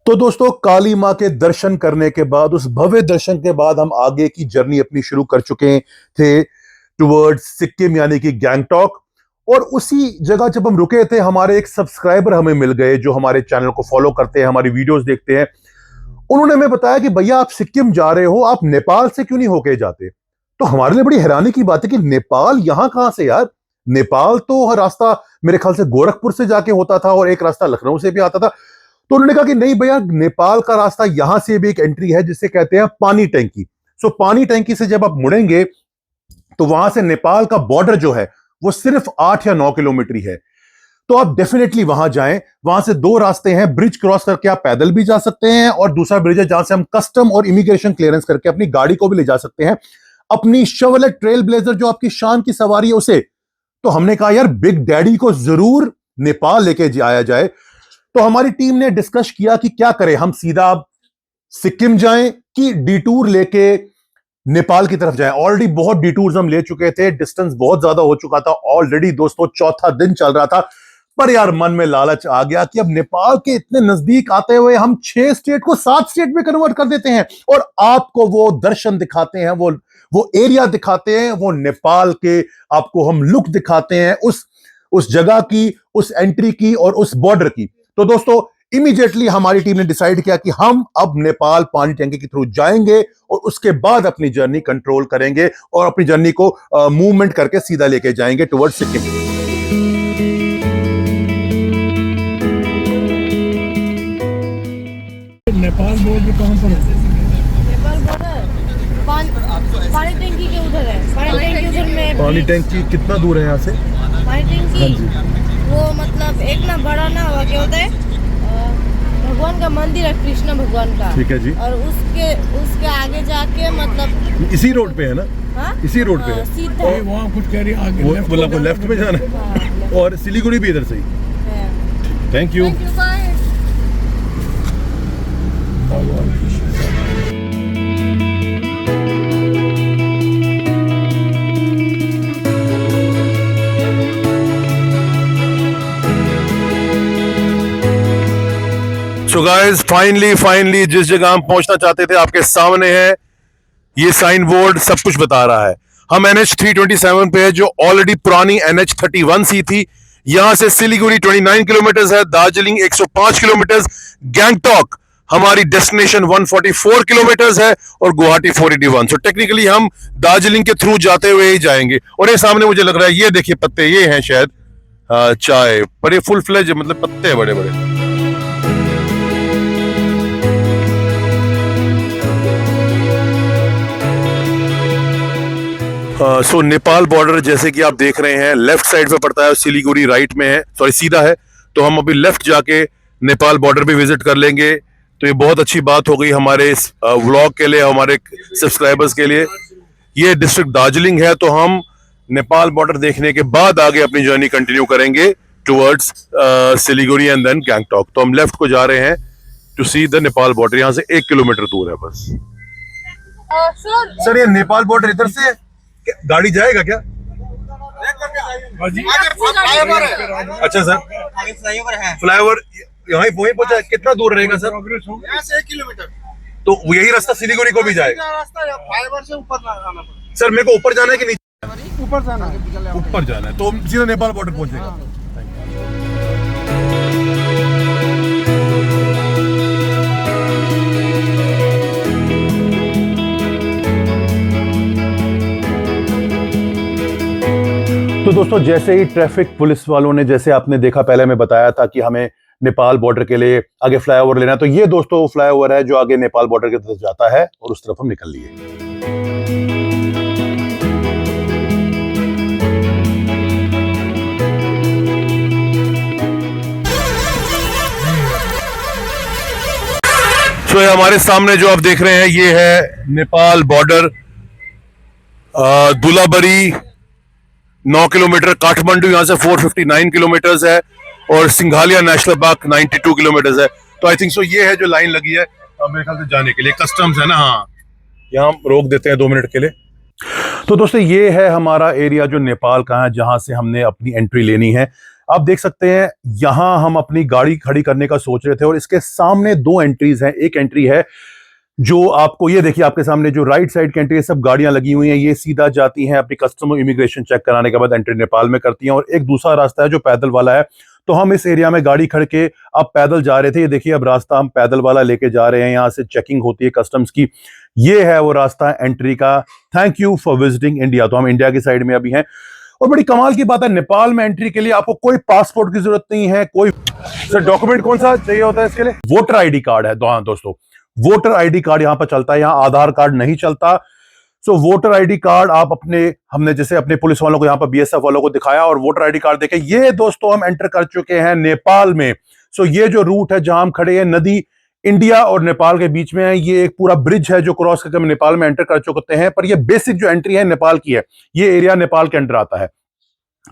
तो दोस्तों काली मां के दर्शन करने के बाद, उस भव्य दर्शन के बाद हम आगे की जर्नी अपनी शुरू कर चुके थे टुवर्ड्स सिक्किम, यानी कि गैंगटॉक। और उसी जगह जब हम रुके थे, हमारे एक सब्सक्राइबर हमें मिल गए जो हमारे चैनल को फॉलो करते हैं, हमारी वीडियोस देखते हैं। उन्होंने हमें बताया कि भैया आप सिक्किम जा रहे हो, आप नेपाल से क्यों नहीं होके जाते? तो हमारे लिए बड़ी हैरानी की बात है कि नेपाल यहां कहां से यार? नेपाल तो हर रास्ता मेरे ख्याल से गोरखपुर से जाके होता था और एक रास्ता लखनऊ से भी आता था। तो उन्होंने कहा कि नहीं भैया, नेपाल का रास्ता यहां से भी एक एंट्री है जिसे कहते हैं पानी टैंकी। सो पानी टैंकी से जब आप मुड़ेंगे तो वहां से नेपाल का बॉर्डर जो है वो सिर्फ 8 या 9 किलोमीटर ही है। तो आप डेफिनेटली वहां जाएं। वहां से 2 रास्ते हैं, ब्रिज क्रॉस करके आप पैदल भी जा सकते हैं और दूसरा ब्रिज है जहां से हम कस्टम और इमिग्रेशन क्लियरेंस करके अपनी गाड़ी को भी ले जा सकते हैं, अपनी शेवरलेट ट्रेल ब्लेजर जो आपकी शान की सवारी है उसे। तो हमने कहा यार बिग डैडी को जरूर नेपाल लेके आया जाए। तो हमारी टीम ने डिस्कस किया कि क्या करें, हम सीधा सिक्किम जाएं कि डिटूर लेके नेपाल की तरफ जाएं। ऑलरेडी बहुत डिटूर्स हम ले चुके थे, डिस्टेंस बहुत ज्यादा हो चुका था ऑलरेडी दोस्तों, चौथा दिन चल रहा था। पर यार मन में लालच आ गया कि अब नेपाल के इतने नजदीक आते हुए हम 6 स्टेट को 7 स्टेट में कन्वर्ट कर देते हैं और आपको वो दर्शन दिखाते हैं, वो एरिया दिखाते हैं, वो नेपाल के आपको हम लुक दिखाते हैं उस जगह की, उस एंट्री की और उस बॉर्डर की। तो दोस्तों इमीडिएटली हमारी टीम ने डिसाइड किया कि हम अब नेपाल पानी टैंकी के थ्रू जाएंगे और उसके बाद अपनी जर्नी कंट्रोल करेंगे और अपनी जर्नी को मूवमेंट करके सीधा लेके जाएंगे टुवर्ड्स सिक्किम। नेपाल बॉर्डर कहां पर है? नेपाल बॉर्डर पानी टंकी के उधर है। पानी टंकी उधर में पानी टैंकी कितना दूर है यहाँ से? पानी टंकी वो मतलब एक ना बड़ा ना हुआ क्या होता है, भगवान का मंदिर है, कृष्ण भगवान का। ठीक है जी। और उसके आगे जाके मतलब इसी रोड पे है ना? हाँ? इसी रोड पे है। सीधा वहाँ कुछ कह रही आगे वो लेफ्ट में जाना है। हाँ, और सिलीगुड़ी भी इधर से ही। है। Thank you. Thank you, bye. So guys finally जिस जगह हम पहुंचना चाहते थे आपके सामने है। ये साइन बोर्ड सब कुछ बता रहा है। हम NH 327 पे है जो ऑलरेडी पुरानी NH 31C थी। यहां से सिलीगुड़ी 29 किलोमीटर है, दार्जिलिंग 105 किलोमीटर, गैंगटॉक हमारी डेस्टिनेशन 144 किलोमीटर है और गुवाहाटी 481। सो टेक्निकली हम दार्जिलिंग के थ्रू जाते हुए ही जाएंगे। और ये सामने मुझे लग रहा है, ये देखिए पत्ते, ये हैं शायद चाय, पर ये फुल फ्लेज मतलब पत्ते हैं बड़े बड़े। सो नेपाल बॉर्डर जैसे कि आप देख रहे हैं लेफ्ट साइड पे पड़ता है, सिलीगुड़ी राइट में है, सॉरी सीधा है। तो हम अभी लेफ्ट जाके नेपाल बॉर्डर भी विजिट कर लेंगे। तो ये बहुत अच्छी बात हो गई हमारे इस व्लॉग के लिए, हमारे सब्सक्राइबर्स के लिए। ये डिस्ट्रिक्ट दार्जिलिंग है, तो हम नेपाल बॉर्डर देखने के बाद आगे अपनी जर्नी कंटिन्यू करेंगे towards Siliguri and then Gangtok. तो हम लेफ्ट को जा रहे हैं to see the Nepal border. यहाँ से 1 किलोमीटर दूर है बस। सर ये नेपाल बॉर्डर इधर से गाड़ी जाएगा क्या? अच्छा सर, फ्लाईओवर यहाँ वहीं पहुंचा, कितना दूर रहेगा सर? यहाँ से 1 किलोमीटर। तो यही रास्ता सिलीगुड़ी को भी जाएगा? रास्ता फाइबर से ऊपर जाना पड़ेगा। सर मेरे को ऊपर जाना है कि नीचे? ऊपर जाना है। ऊपर जाना है, तो सीधा नेपाल बॉर्डर पहुंचेगा। तो दोस्तों जैसे ही ट्रैफिक पुलिस वालों ने, जैसे आपने देखा पहले मैं बताया था कि हमें नेपाल बॉर्डर के लिए आगे फ्लाईओवर लेना है, तो ये दोस्तों फ्लाईओवर है जो आगे नेपाल बॉर्डर की तरफ जाता है और उस तरफ हम निकल लिए। तो ये हमारे सामने जो आप देख रहे हैं ये है नेपाल बॉर्डर। दुलाबरी 9 किलोमीटर, काठमांडू यहाँ से 459 किलोमीटर है और सिंघालिया नेशनल पार्क 92 किलोमीटर है। तो आई थिंक सो ये है जो लाइन लगी है मेरे ख्याल से जाने के लिए, कस्टम्स है ना। हाँ, यहाँ हम रोक देते हैं 2 मिनट के लिए। तो दोस्तों ये है हमारा एरिया जो नेपाल का है, जहां से हमने अपनी एंट्री लेनी है। आप देख सकते हैं यहां हम अपनी गाड़ी खड़ी करने का सोच रहे थे और इसके सामने 2 एंट्रीज हैं। एक एंट्री है जो आपको ये देखिए आपके सामने जो राइट साइड की एंट्री है, सब गाड़ियां लगी हुई हैं, ये सीधा जाती हैं अपनी कस्टम इमिग्रेशन चेक कराने के बाद एंट्री नेपाल में करती हैं। और एक दूसरा रास्ता है जो पैदल वाला है। तो हम इस एरिया में गाड़ी खड़ के अब पैदल जा रहे थे। ये देखिए अब रास्ता हम पैदल वाला लेके जा रहे हैं, यहाँ से चेकिंग होती है कस्टम्स की। ये है वो रास्ता एंट्री का। Thank you for visiting India. तो हम इंडिया की साइड में अभी हैं। और बड़ी कमाल की बात है, नेपाल में एंट्री के लिए आपको कोई पासपोर्ट की जरूरत नहीं है। कोई सर डॉक्यूमेंट कौन सा चाहिए होता है इसके लिए? वोटर आईडी कार्ड है। हाँ दोस्तों, वोटर आईडी कार्ड यहाँ पर चलता है, यहाँ आधार कार्ड नहीं चलता। सो वोटर आईडी कार्ड आप हमने जैसे अपने पुलिस वालों को यहाँ पर बीएसएफ वालों को दिखाया और वोटर आईडी कार्ड देखे। ये दोस्तों हम एंटर कर चुके हैं नेपाल में। सो ये जो रूट है जहां हम खड़े हैं, नदी इंडिया और नेपाल के बीच में है। ये एक पूरा ब्रिज है जो क्रॉस करके हम नेपाल में एंटर कर चुके हैं। पर ये बेसिक जो एंट्री है नेपाल की है, ये एरिया नेपाल के अंडर आता है।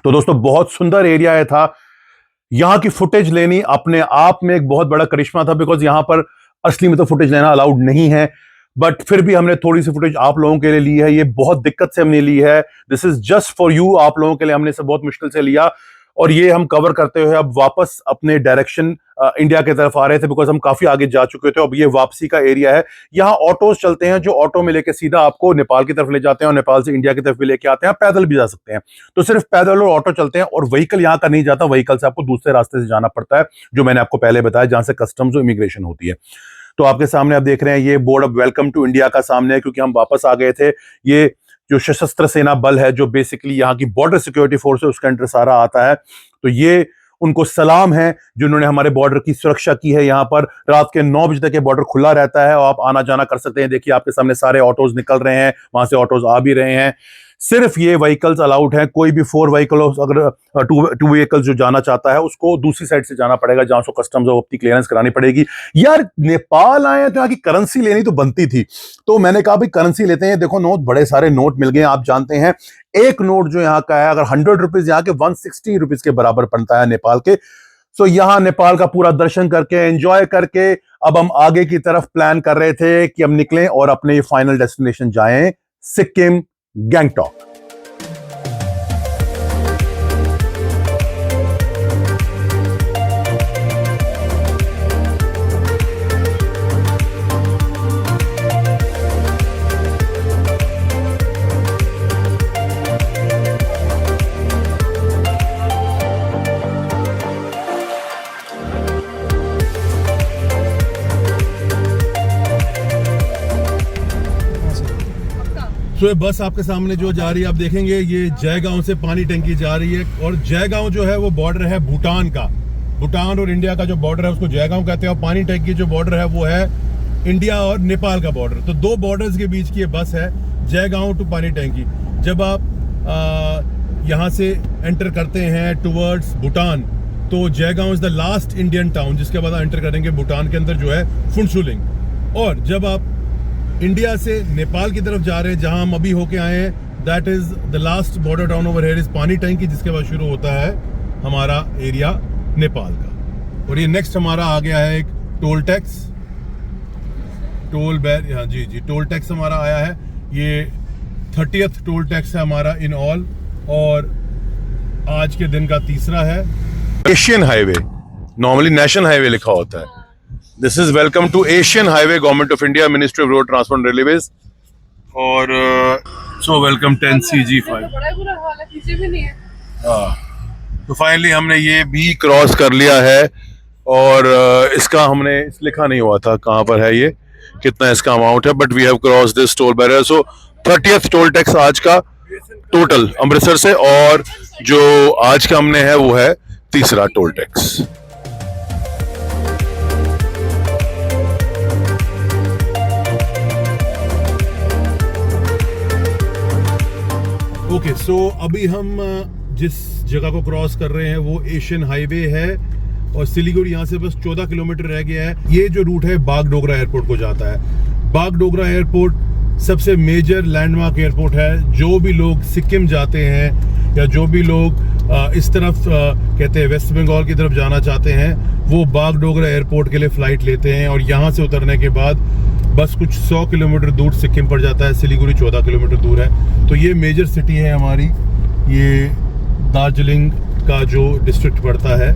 तो दोस्तों बहुत सुंदर एरिया था। यहां की फुटेज लेनी अपने आप में एक बहुत बड़ा करिश्मा था, बिकॉज यहां पर असली में तो फुटेज लेना अलाउड नहीं है। बट फिर भी हमने थोड़ी सी फुटेज आप लोगों के लिए ली है। ये बहुत दिक्कत से हमने ली है। This is just for you, आप लोगों के लिए हमने इसे बहुत मुश्किल से लिया। और ये हम कवर करते हुए अब वापस अपने डायरेक्शन इंडिया की तरफ आ रहे थे, बिकॉज हम काफी आगे जा चुके थे। अब ये वापसी का एरिया है। यहाँ ऑटोज चलते हैं जो ऑटो में लेके सीधा आपको नेपाल की तरफ ले जाते हैं और नेपाल से इंडिया की तरफ भी लेके आते हैं। पैदल भी जा सकते हैं। तो सिर्फ पैदल और ऑटो चलते हैं और व्हीकल यहाँ का नहीं जाता। व्हीकल से आपको दूसरे रास्ते से जाना पड़ता है, जो मैंने आपको पहले बताया, जहां से कस्टम्स और इमिग्रेशन होती है। तो आपके सामने आप देख रहे हैं ये बोर्ड अब वेलकम टू इंडिया का सामने है, क्योंकि हम वापस आ गए थे। ये जो सशस्त्र सेना बल है, जो बेसिकली यहाँ की बॉर्डर सिक्योरिटी फोर्स है, उसके अंडर सारा आता है। तो ये उनको सलाम है जिन्होंने हमारे बॉर्डर की सुरक्षा की है। यहाँ पर रात के 9 बजे तक ये बॉर्डर खुला रहता है और आप आना जाना कर सकते हैं। देखिए आपके सामने सारे ऑटोज निकल रहे हैं, वहां से ऑटोज आ भी रहे हैं। सिर्फ ये व्हीकल्स अलाउड हैं। कोई भी 4 व्हीकल, अगर टू व्हीकल्स जो जाना चाहता है उसको दूसरी साइड से जाना पड़ेगा, जहां से कस्टम्स और अपनी क्लियरेंस करानी पड़ेगी। यार नेपाल आए तो यहाँ की करेंसी लेनी तो बनती थी। तो मैंने कहा भाई करेंसी लेते हैं। देखो नोट, बड़े सारे नोट मिल गए। आप जानते हैं एक नोट जो यहाँ का है, अगर 100 रुपीज यहाँ के 160 रुपीज के बराबर बनता है नेपाल के। सो यहाँ नेपाल का पूरा दर्शन करके एंजॉय करके अब हम आगे की तरफ प्लान कर रहे थे कि हम निकलें और अपने फाइनल डेस्टिनेशन जाएं, सिक्किम, गैंगटॉक। तो ये बस आपके सामने जो जा रही है, आप देखेंगे ये जयगांव से पानी टंकी जा रही है। और जयगांव जो है वो बॉर्डर है भूटान का। भूटान और इंडिया का जो बॉर्डर है उसको जयगांव कहते हैं। और पानी टंकी जो बॉर्डर है वो है इंडिया और नेपाल का बॉर्डर। तो 2 बॉर्डर्स के बीच की ये बस है, जयगांव टू पानी टंकी। जब आप यहाँ से एंटर करते हैं टूवर्ड्स भूटान, तो Jaigaon is the last Indian town, जिसके बाद आप एंटर करेंगे भूटान के अंदर जो है फुनसुलिंग। और जब आप इंडिया से नेपाल की तरफ जा रहे हैं, जहां हम अभी होके आए हैं, that is the last border town over here is पानी टंकी, जिसके बाद शुरू होता है हमारा एरिया नेपाल का। और ये नेक्स्ट हमारा आ गया है एक टोल टैक्स, टोल बैर, हाँ जी टोल टैक्स हमारा आया है। ये 30th टोल टैक्स है हमारा इन ऑल, और आज के दिन का तीसरा है। Asian highway, normally national highway लिखा होता है। This is welcome to Asian highway, government of India, ministry of road transport and railways. और सो वेलकम 10CG5। तो फाइनली हमने ये भी क्रॉस कर लिया है। और इसका हमने लिखा नहीं हुआ था कहाँ पर है, ये कितना इसका अमाउंट है, but we have cross this toll barrier. So 30th toll tax आज का टोटल अमृतसर से, और जो आज का हमने है वो है तीसरा टोल टैक्स। ओके, सो अभी हम जिस जगह को क्रॉस कर रहे हैं वो एशियन हाईवे है, और सिलीगुड़ी यहाँ से बस 14 किलोमीटर रह गया है। ये जो रूट है बागडोगरा एयरपोर्ट को जाता है। बागडोगरा एयरपोर्ट सबसे मेजर लैंडमार्क एयरपोर्ट है। जो भी लोग सिक्किम जाते हैं या जो भी लोग इस तरफ कहते हैं वेस्ट बंगाल की तरफ जाना चाहते हैं, वो बागडोगरा एयरपोर्ट के लिए फ्लाइट लेते हैं। और यहाँ से उतरने के बाद बस कुछ 100 किलोमीटर दूर सिक्किम पड़ जाता है। सिलीगुड़ी 14 किलोमीटर दूर है। तो ये मेजर सिटी है हमारी, ये दार्जिलिंग का जो डिस्ट्रिक्ट पड़ता है।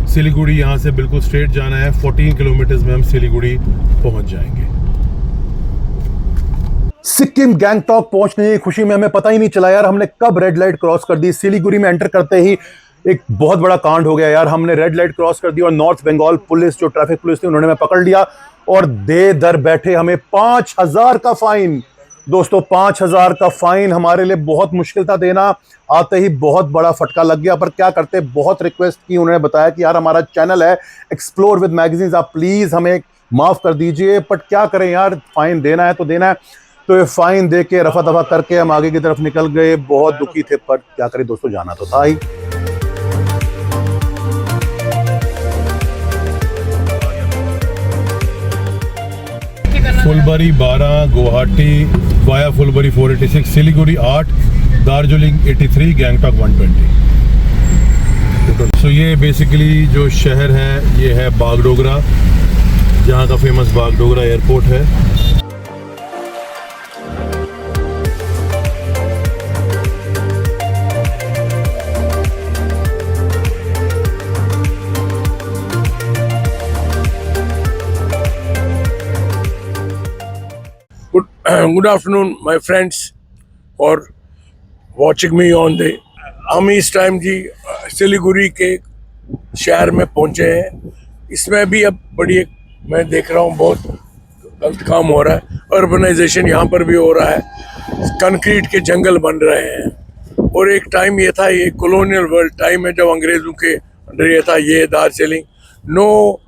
सिलीगुड़ी यहाँ से बिल्कुल स्ट्रेट जाना है। 14 किलोमीटर्स में हम सिलीगुड़ी पहुंच जाएंगे। सिक्किम गैंगटॉक पहुंचने की खुशी में हमें पता ही नहीं चला यार, हमने कब रेड लाइट क्रॉस कर दी। सिलीगुड़ी में एंटर करते ही एक बहुत बड़ा कांड हो गया यार, हमने रेड लाइट क्रॉस कर दी और नॉर्थ बंगाल पुलिस, जो ट्रैफिक पुलिस थी, उन्होंने हमें पकड़ लिया और दे दर बैठे हमें 5,000 का फाइन। दोस्तों 5,000 का फाइन हमारे लिए बहुत मुश्किल था देना, आते ही बहुत बड़ा फटका लग गया। पर क्या करते, बहुत रिक्वेस्ट की, उन्होंने बताया कि यार हमारा चैनल है एक्सप्लोर विद मैगजीन्स, आप प्लीज हमें माफ कर दीजिए। बट क्या करें यार, फाइन देना है तो देना है। तो ये फाइन दे के रफा दफा करके हम आगे की तरफ निकल गए। बहुत दुखी थे पर क्या करें दोस्तों, जाना तो था ही। फुलबारी 12, गुवाहाटी वाया फुलबारी 486, सिलीगुड़ी 8, दार्जिलिंग 83, गैंगटॉक 120। सो ये बेसिकली जो शहर है ये है बागडोगरा, जहाँ का फेमस बागडोगरा एयरपोर्ट है। Good afternoon, my friends, for watching me on the. हम इस टाइम जी सिलीगुड़ी के शहर में पहुंचे हैं। इसमें भी अब बड़ी एक मैं देख रहा हूँ बहुत गलत काम हो रहा है। अर्बनाइजेशन यहाँ पर भी हो रहा है, कंक्रीट के जंगल बन रहे हैं। और एक टाइम ये था, ये कॉलोनियल वर्ल्ड टाइम है, जब अंग्रेज़ों के अंडर ये था, ये Darjeeling, no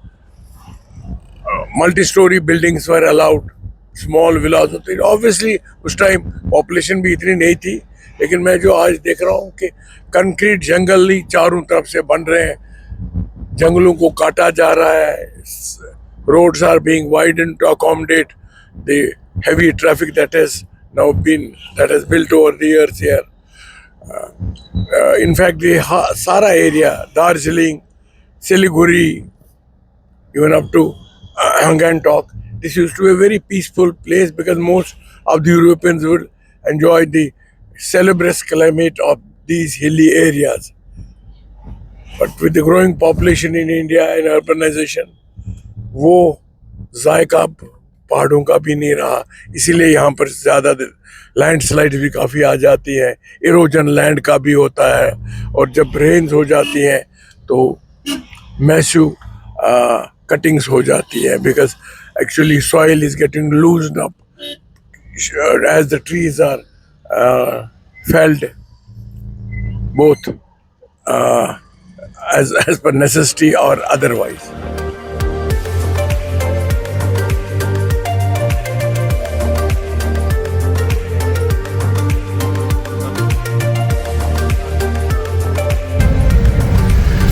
multi storey buildings were allowed, small villas होते। ऑब्वियसली उस टाइम पॉपुलेशन भी इतनी नहीं थी, लेकिन मैं जो आज देख रहा हूँ कि कंक्रीट जंगल ही चारों तरफ से बन रहे हैं, जंगलों को काटा जा रहा है। Roads are being widen to accommodate the heavy traffic that has now been, that has built over the years here. In fact, the Sara area, Darjeeling, Siliguri, even up to Gangtok, this used to be a very peaceful place because most of the Europeans would enjoy the salubrious climate of these hilly areas. But with the growing population in India and urbanization, वो जायका पहाड़ों का भी नहीं रहा, इसीलिए यहाँ पर ज़्यादा लैंडस्लाइड भी काफ़ी आ जाती है, इरोजन लैंड का भी होता है, और जब रेन्स हो जाती हैं तो मैसिव कटिंग्स हो जाती है, because actually soil is getting loosed up as the trees are felled both as per necessity or otherwise.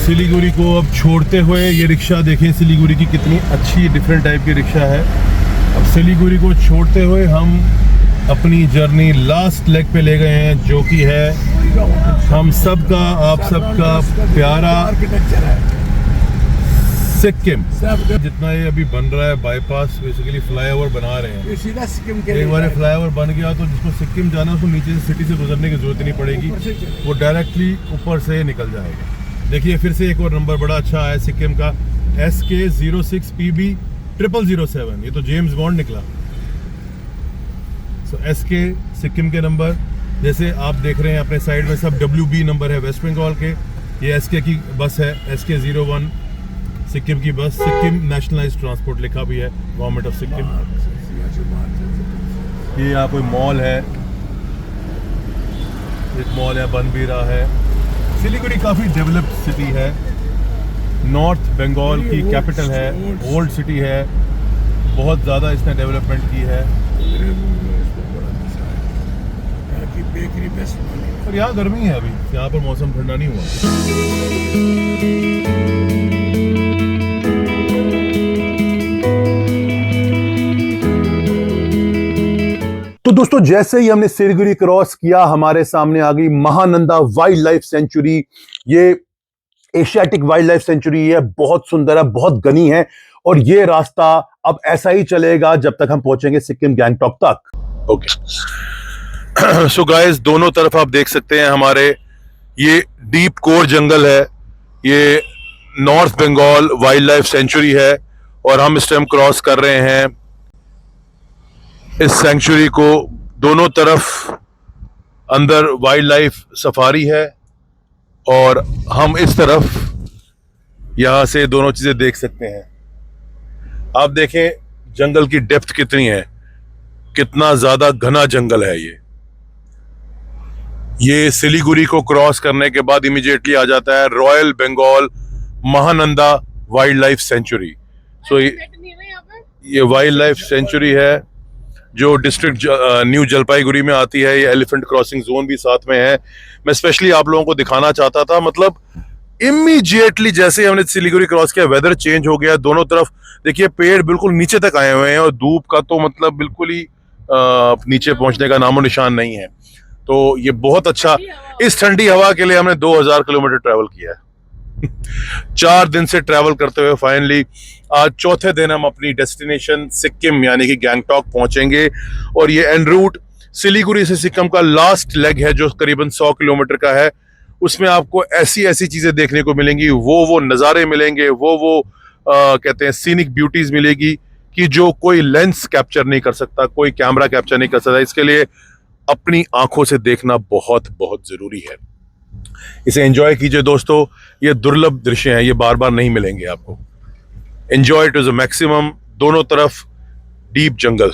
Siliguri को अब छोड़ते हुए ये रिक्शा देखें, सिलीगुड़ी की कितनी अच्छी डिफरेंट टाइप की रिक्शा है। अब सिलीगुड़ी को छोड़ते हुए हम अपनी जर्नी लास्ट लेग पे ले गए हैं, जो कि है हम सबका, आप सबका प्यारा सिक्किम। जितना ये अभी बन रहा है बाईपास, बेसिकली फ्लाईओवर बना रहे हैं, एक बार फ्लाईओवर बन गया तो जिसको सिक्किम जाना है उसको नीचे से सिटी से गुजरने की जरूरत नहीं पड़ेगी, वो डायरेक्टली ऊपर से निकल जाएगा। देखिए फिर से एक और नंबर बड़ा अच्छा है सिक्किम का, SK06PB0007, ये तो जेम्स बॉन्ड निकला। SK सिक्किम के नंबर, जैसे आप देख रहे हैं अपने साइड में सब WB नंबर है वेस्ट बंगाल के, ये SK की बस है, SK01 सिक्किम की बस, सिक्किम नेशनलाइज्ड ट्रांसपोर्ट लिखा भी है, गवर्नमेंट ऑफ सिक्किम। ये यहाँ कोई मॉल है, एक मॉल है बन भी रहा है। सिलीगुड़ी काफ़ी डेवलप्ड सिटी है, नॉर्थ बंगाल की कैपिटल है, ओल्ड सिटी है, बहुत ज़्यादा इसने डेवलपमेंट की है। और यहाँ गर्मी है अभी, यहाँ पर मौसम ठंडा नहीं हुआ। तो दोस्तों जैसे ही हमने सिलीगुड़ी क्रॉस किया, हमारे सामने आ गई महानंदा वाइल्ड लाइफ सेंचुरी। ये एशियाटिक वाइल्ड लाइफ सेंचुरी है, बहुत सुंदर है, बहुत घनी है, और ये रास्ता अब ऐसा ही चलेगा जब तक हम पहुंचेंगे सिक्किम गैंगटॉक तक। ओके सो गाइस, दोनों तरफ आप देख सकते हैं हमारे ये डीप कोर जंगल है, ये north Bengal wild life sanctuary है और हम इस टाइम क्रॉस कर रहे हैं इस सेंचुरी को। दोनों तरफ अंदर वाइल्ड लाइफ सफारी है और हम इस तरफ यहां से दोनों चीजें देख सकते हैं। आप देखें जंगल की डेप्थ कितनी है, कितना ज्यादा घना जंगल है। ये सिलीगुड़ी को क्रॉस करने के बाद इमीडिएटली आ जाता है royal Bengal Mahananda wild life sanctuary. So ये वाइल्ड लाइफ सेंचुरी है जो डिस्ट्रिक्ट न्यू जलपाईगुड़ी में आती है। ये एलिफेंट क्रॉसिंग जोन भी साथ में है। मैं स्पेशली आप लोगों को दिखाना चाहता था, मतलब इमीडिएटली जैसे हमने सिलीगुड़ी क्रॉस किया वेदर चेंज हो गया। दोनों तरफ देखिए पेड़ बिल्कुल नीचे तक आए हुए हैं और धूप का तो मतलब बिल्कुल ही नीचे पहुंचने का नामो निशान नहीं है। तो ये बहुत अच्छा, इस ठंडी हवा के लिए हमने 2000 किलोमीटर ट्रैवल किया है 4 दिन से ट्रैवल करते हुए फाइनली आज चौथे दिन हम अपनी डेस्टिनेशन सिक्किम यानी कि गैंगटॉक पहुंचेंगे। और ये एंड रूट सिलीगुड़ी से सिक्किम का लास्ट लेग है जो करीबन 100 किलोमीटर का है। उसमें आपको ऐसी ऐसी चीजें देखने को मिलेंगी, वो नज़ारे मिलेंगे, वो कहते हैं सीनिक ब्यूटीज मिलेगी कि जो कोई लेंस कैप्चर नहीं कर सकता, कोई कैमरा कैप्चर नहीं कर सकता। इसके लिए अपनी आंखों से देखना बहुत बहुत जरूरी है। इसे एंजॉय कीजिए दोस्तों, ये दुर्लभ दृश्य हैं, ये बार बार नहीं मिलेंगे आपको। Enjoy it to the maximum. दोनों तरफ डीप जंगल।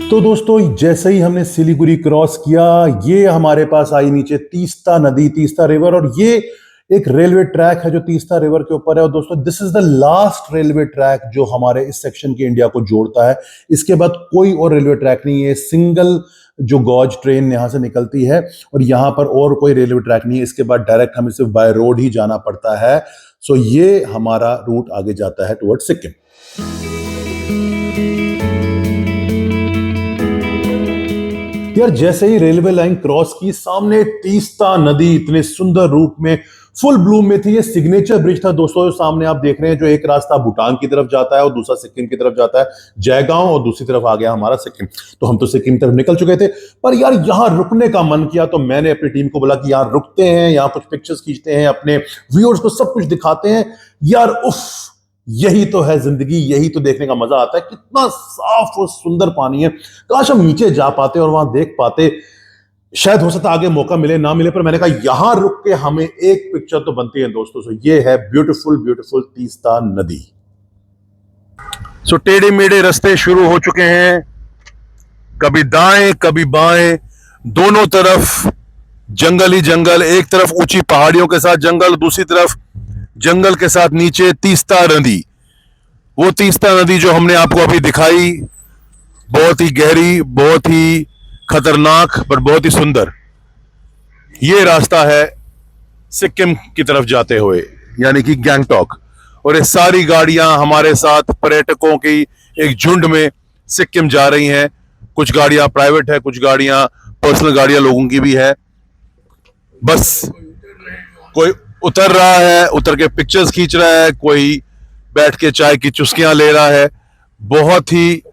तो दोस्तों जैसे ही हमने सिलीगुड़ी क्रॉस किया, ये हमारे पास आई नीचे तीस्ता नदी, तीस्ता रिवर, और ये एक रेलवे ट्रैक है जो तीस्ता रिवर के ऊपर है। और दोस्तों this is the last railway track जो हमारे इस सेक्शन के इंडिया को जोड़ता है। इसके बाद कोई और रेलवे ट्रैक नहीं है, सिंगल जो गॉज ट्रेन यहां से निकलती है और यहां पर और कोई रेलवे ट्रैक नहीं है। इसके बाद डायरेक्ट हमें सिर्फ बाय रोड ही जाना पड़ता है। सो ये हमारा रूट आगे जाता है टुवर्ड सिक्किम। यार जैसे ही रेलवे लाइन क्रॉस की, सामने तीस्ता नदी इतने सुंदर रूप में फुल ब्लूम में थी। ये सिग्नेचर ब्रिज था दोस्तों, जो सामने आप देख रहे हैं, जो एक रास्ता भूटान की तरफ जाता है और दूसरा सिक्किम की तरफ जाता है, जयगांव, और दूसरी तरफ आ गया हमारा सिक्किम। तो हम तो सिक्किम तरफ निकल चुके थे, पर यार यहां रुकने का मन किया तो मैंने अपनी टीम को बोला कि यहां रुकते हैं, यहां कुछ पिक्चर्स खींचते हैं, अपने व्यूअर्स को सब कुछ दिखाते हैं। यार उफ, यही तो है जिंदगी, यही तो देखने का मजा आता है। कितना साफ और सुंदर पानी है। काश हम नीचे जा पाते और वहां देख पाते। शायद हो सकता आगे मौका मिले ना मिले, पर मैंने कहा यहां रुक के हमें एक पिक्चर तो बनती है दोस्तों। सो ये है ब्यूटीफुल ब्यूटीफुल तीस्ता नदी। सो टेढ़े मेढ़े रास्ते शुरू हो चुके हैं, कभी दाएं कभी बाएं, दोनों तरफ जंगल ही जंगल। एक तरफ ऊंची पहाड़ियों के साथ जंगल, दूसरी तरफ जंगल के साथ नीचे तीस्ता नदी। वो तीस्ता नदी जो हमने आपको अभी दिखाई, बहुत ही गहरी, बहुत ही खतरनाक, पर बहुत ही सुंदर। ये रास्ता है सिक्किम की तरफ जाते हुए, यानी कि गैंगटॉक। और ये सारी गाड़ियां हमारे साथ पर्यटकों की एक झुंड में सिक्किम जा रही हैं। कुछ गाड़ियां प्राइवेट है, कुछ गाड़ियां पर्सनल गाड़ियां लोगों की भी है। बस कोई उतर रहा है, उतर के पिक्चर्स खींच रहा है, कोई बैठ के चाय की चुस्कियां ले रहा है। बहुत ही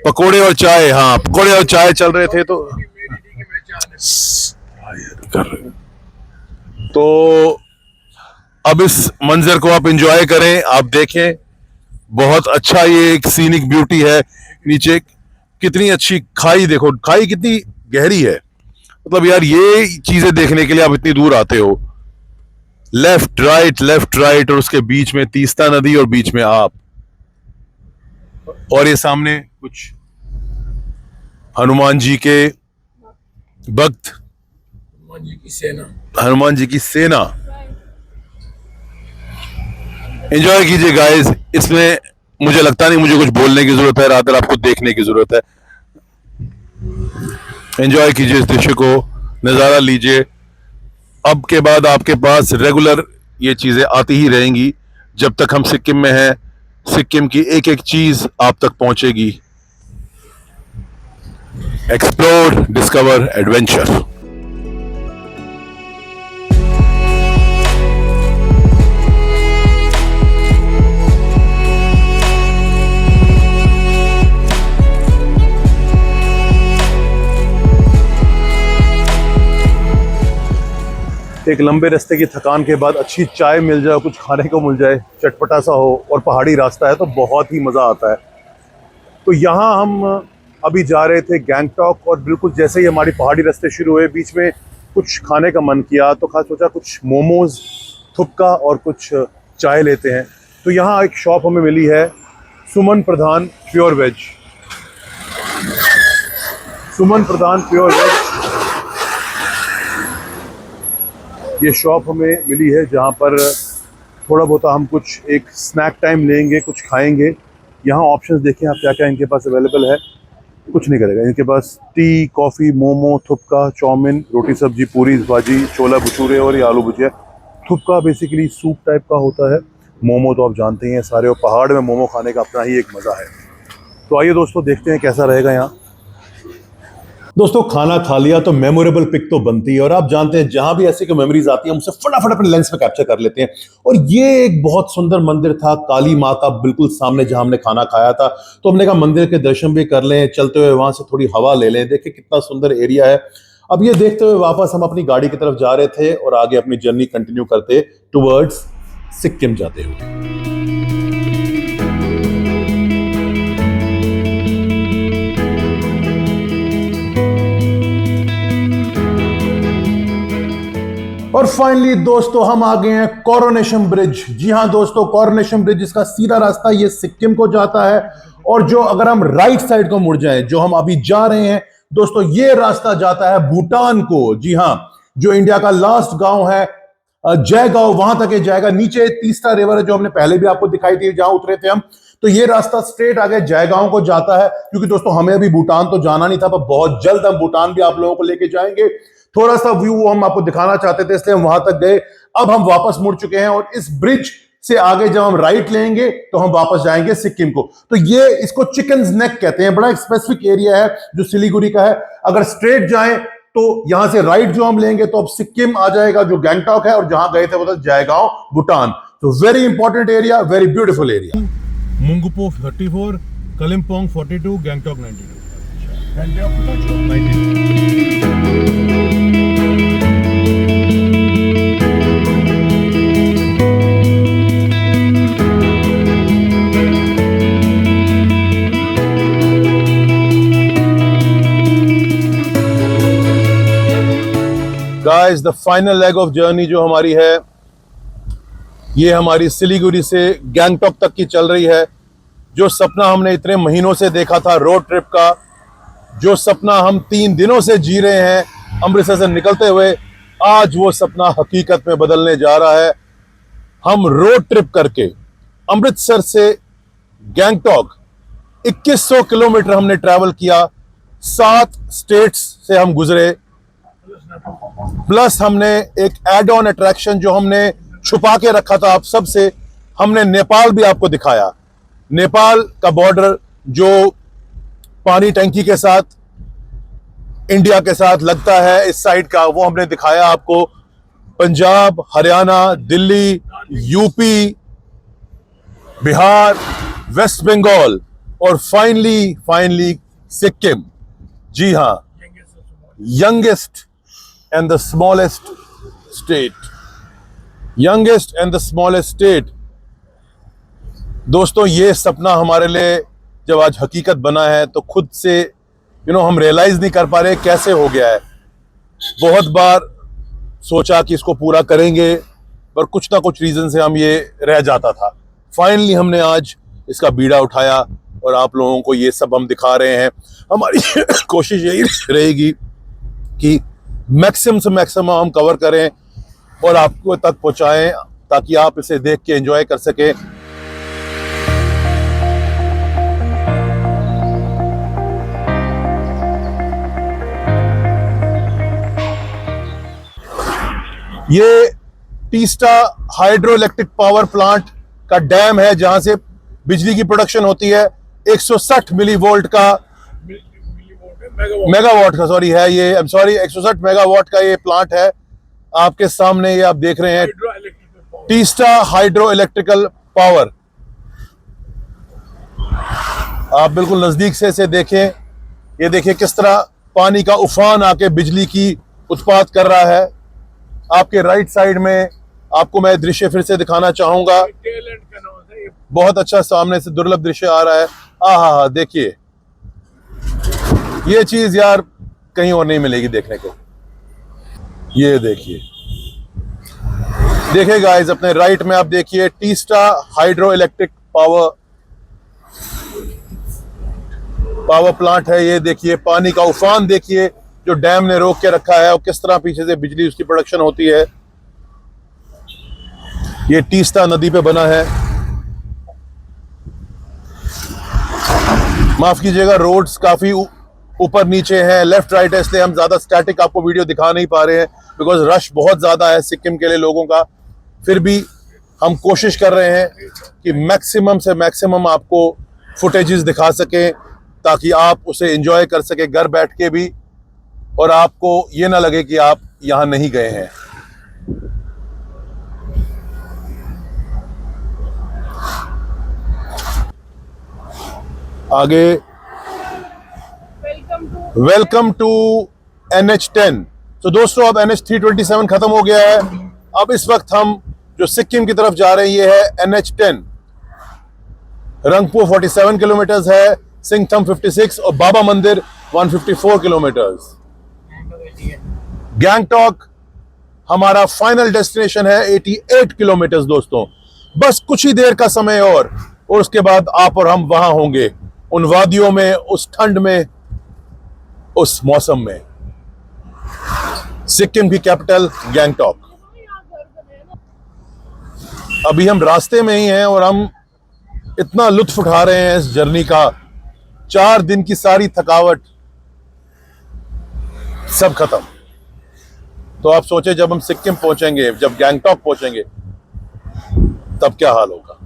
पकोड़े और चाय, हाँ पकोड़े और चाय चल रहे थे। तो अब इस मंजर को आप एंजॉय करें, आप देखें, बहुत अच्छा ये एक सीनिक ब्यूटी है। नीचे कितनी अच्छी खाई, देखो खाई कितनी गहरी है। मतलब यार ये चीजें देखने के लिए आप इतनी दूर आते हो। लेफ्ट राइट और उसके बीच में तीस्ता नदी और बीच में आप, और ये सामने कुछ हनुमान जी के भक्त, हनुमान जी की सेना। एंजॉय कीजिए गाइस। इसमें मुझे लगता नहीं मुझे कुछ बोलने की जरूरत है, रादर आपको देखने की जरूरत है। एंजॉय कीजिए इस दृश्य को। नज़ारा लीजिए। अब के बाद आपके पास रेगुलर ये चीज़ें आती ही रहेंगी जब तक हम सिक्किम में हैं। सिक्किम की एक एक चीज़ आप तक पहुंचेगी। Explore, discover, adventure. एक लंबे रास्ते की थकान के बाद अच्छी चाय मिल जाए, कुछ खाने को मिल जाए, चटपटा सा हो और पहाड़ी रास्ता है तो बहुत ही मज़ा आता है। तो यहाँ हम अभी जा रहे थे गैंगटॉक और बिल्कुल जैसे ही हमारी पहाड़ी रास्ते शुरू हुए बीच में कुछ खाने का मन किया तो खास सोचा कुछ मोमोज, थुपका और कुछ चाय लेते हैं। तो यहाँ एक शॉप हमें मिली है, सुमन प्रधान प्योर वेज। सुमन प्रधान प्योर वेज ये शॉप हमें मिली है जहाँ पर थोड़ा बहुत हम कुछ एक स्नैक टाइम लेंगे, कुछ खाएंगे। यहाँ ऑप्शंस देखें आप क्या क्या इनके पास अवेलेबल है। कुछ नहीं करेगा इनके पास टी, कॉफ़ी, मोमो, थुपका, चाउमीन, रोटी सब्जी, पूरी भाजी, छोला भटूरे और ये आलू भुजिया। थुपका बेसिकली सूप टाइप का होता है। मोमो तो आप जानते ही हैं सारे, और पहाड़ में मोमो खाने का अपना ही एक मज़ा है। तो आइए दोस्तों देखते हैं कैसा रहेगा यहाँ। दोस्तों खाना खा लिया तो मेमोरेबल पिक तो बनती है, और आप जानते हैं जहां भी ऐसी कोई मेमोरीज आती है हम उसे फटाफट अपने लेंस में कैप्चर कर लेते हैं। और ये एक बहुत सुंदर मंदिर था काली माँ का बिल्कुल सामने जहां हमने खाना खाया था। तो हमने कहा मंदिर के दर्शन भी कर लें, चलते हुए वहां से थोड़ी हवा ले लें। देखिए कितना सुंदर एरिया है। अब ये देखते हुए वापस हम अपनी गाड़ी की तरफ जा रहे थे और आगे अपनी जर्नी कंटिन्यू करते टुवर्ड्स सिक्किम जाते हुए। और फाइनली दोस्तों हम आ गए हैं कोरोनेशन ब्रिज। जी हां दोस्तों, कोरोनेशन ब्रिज, इसका सीधा रास्ता ये सिक्किम को जाता है। और जो अगर हम राइट साइड को मुड़ जाएं, जो हम अभी जा रहे हैं दोस्तों, ये रास्ता जाता है भूटान को। जी हां, जो इंडिया का लास्ट गांव है जयगांव, वहां तक ये जाएगा। नीचे तीस्ता रिवर है जो हमने पहले भी आपको दिखाई थी जहां उतरे थे हम। तो ये रास्ता स्ट्रेट आगे जयगांव को जाता है। क्योंकि दोस्तों हमें अभी भूटान तो जाना नहीं था, पर बहुत जल्द हम भूटान भी आप लोगों को लेके जाएंगे। थोड़ा सा व्यू हम आपको दिखाना चाहते थे इसलिए हम वहां तक गए। अब हम वापस मुड़ चुके हैं और इस ब्रिज से आगे जब हम राइट लेंगे तो हम वापस जाएंगे सिक्किम को। तो ये इसको चिकन्स नेक कहते हैं। बड़ा एक स्पेसिफिक एरिया है जो सिलीगुड़ी का है। अगर स्ट्रेट जाएं तो यहां से राइट जो हम लेंगे तो अब सिक्किम आ जाएगा जो गैंगटॉक है, और जहां गए थे वो था जयगांव भूटान। तो very important area, very beautiful area. Mungpoo 34, Kalimpong 42, Gangtok 92। Guys, the final leg of journey जो हमारी है ये हमारी सिलीगुड़ी से गैंगटॉक तक की चल रही है। जो सपना हमने इतने महीनों से देखा था रोड ट्रिप का, जो सपना हम 3 दिनों से जी रहे हैं अमृतसर से निकलते हुए, आज वो सपना हकीकत में बदलने जा रहा है। हम रोड ट्रिप करके अमृतसर से गैंगटॉक 2100 किलोमीटर हमने ट्रैवल किया। 7 स्टेट्स से हम गुजरे, प्लस हमने एक एड ऑन अट्रैक्शन जो हमने छुपा के रखा था आप सब से, हमने नेपाल भी आपको दिखाया। नेपाल का बॉर्डर जो पानी टंकी के साथ इंडिया के साथ लगता है इस साइड का, वो हमने दिखाया आपको। पंजाब, हरियाणा, दिल्ली, यूपी, बिहार, वेस्ट बंगाल और फाइनली सिक्किम। जी हां, youngest and the smallest state. Youngest and the smallest state. दोस्तों ये सपना हमारे लिए जब आज हकीकत बना है तो खुद से हम रियलाइज नहीं कर पा रहे कैसे हो गया है। बहुत बार सोचा कि इसको पूरा करेंगे, पर कुछ ना कुछ रीजन से हम ये रह जाता था। फाइनली हमने आज इसका बीड़ा उठाया और आप लोगों को ये सब हम दिखा रहे हैं। हमारी कोशिश यही रहेगी कि मैक्सिमम से मैक्सिमम हम कवर करें और आपको तक पहुंचाएं ताकि आप इसे देख के एंजॉय कर सकें। ये Teesta hydro electric power plant का डैम है जहां से बिजली की प्रोडक्शन होती है। 160 मिलीवोल्ट का मेगावाट का सॉरी है ये, 160 मेगावाट का ये प्लांट है। आपके सामने ये आप देख रहे हैं, टीस्टा हाइड्रो इलेक्ट्रिकल पावर। आप बिल्कुल नजदीक से इसे देखें, ये देखिए किस तरह पानी का उफान आके बिजली की उत्पाद कर रहा है। आपके राइट साइड में आपको मैं दृश्य फिर से दिखाना चाहूंगा, बहुत अच्छा सामने से दुर्लभ दृश्य आ रहा है। हा देखिए, ये चीज यार कहीं और नहीं मिलेगी देखने को। ये देखिए गाइस, अपने राइट में आप देखिए Teesta hydro electric power plant है। ये देखिए पानी का उफान देखिए जो डैम ने रोक के रखा है और किस तरह पीछे से बिजली उसकी प्रोडक्शन होती है। ये टीस्टा नदी पे बना है। माफ कीजिएगा, रोड्स काफी ऊपर नीचे हैं, लेफ्ट राइट है, इसलिए हम ज्यादा स्टैटिक आपको वीडियो दिखा नहीं पा रहे हैं बिकॉज रश बहुत ज्यादा है सिक्किम के लिए लोगों का। फिर भी हम कोशिश कर रहे हैं कि मैक्सिमम से मैक्सिमम आपको फुटेजेस दिखा सकें ताकि आप उसे एंजॉय कर सके घर बैठ के भी, और आपको ये ना लगे कि आप यहां नहीं गए हैं। आगे वेलकम टू NH10। तो दोस्तों अब NH327 खत्म हो गया है। अब इस वक्त हम जो सिक्किम की तरफ जा रहे हैं ये है NH10। रंगपुर 47 किलोमीटर है, सिंगथम 56 और बाबा मंदिर 154 किलोमीटर। गैंगटॉक हमारा फाइनल डेस्टिनेशन है 88 किलोमीटर दोस्तों। बस कुछ ही देर का समय और उसके बाद आप और हम वहां होंगे, उन वादियों में, उस ठंड में, उस मौसम में। सिक्किम की कैपिटल गैंगटॉक। अभी हम रास्ते में ही हैं और हम इतना लुत्फ उठा रहे हैं इस जर्नी का। 4 दिन की सारी थकावट सब खत्म। तो आप सोचे जब हम सिक्किम पहुंचेंगे, जब गैंगटॉक पहुंचेंगे तब क्या हाल होगा।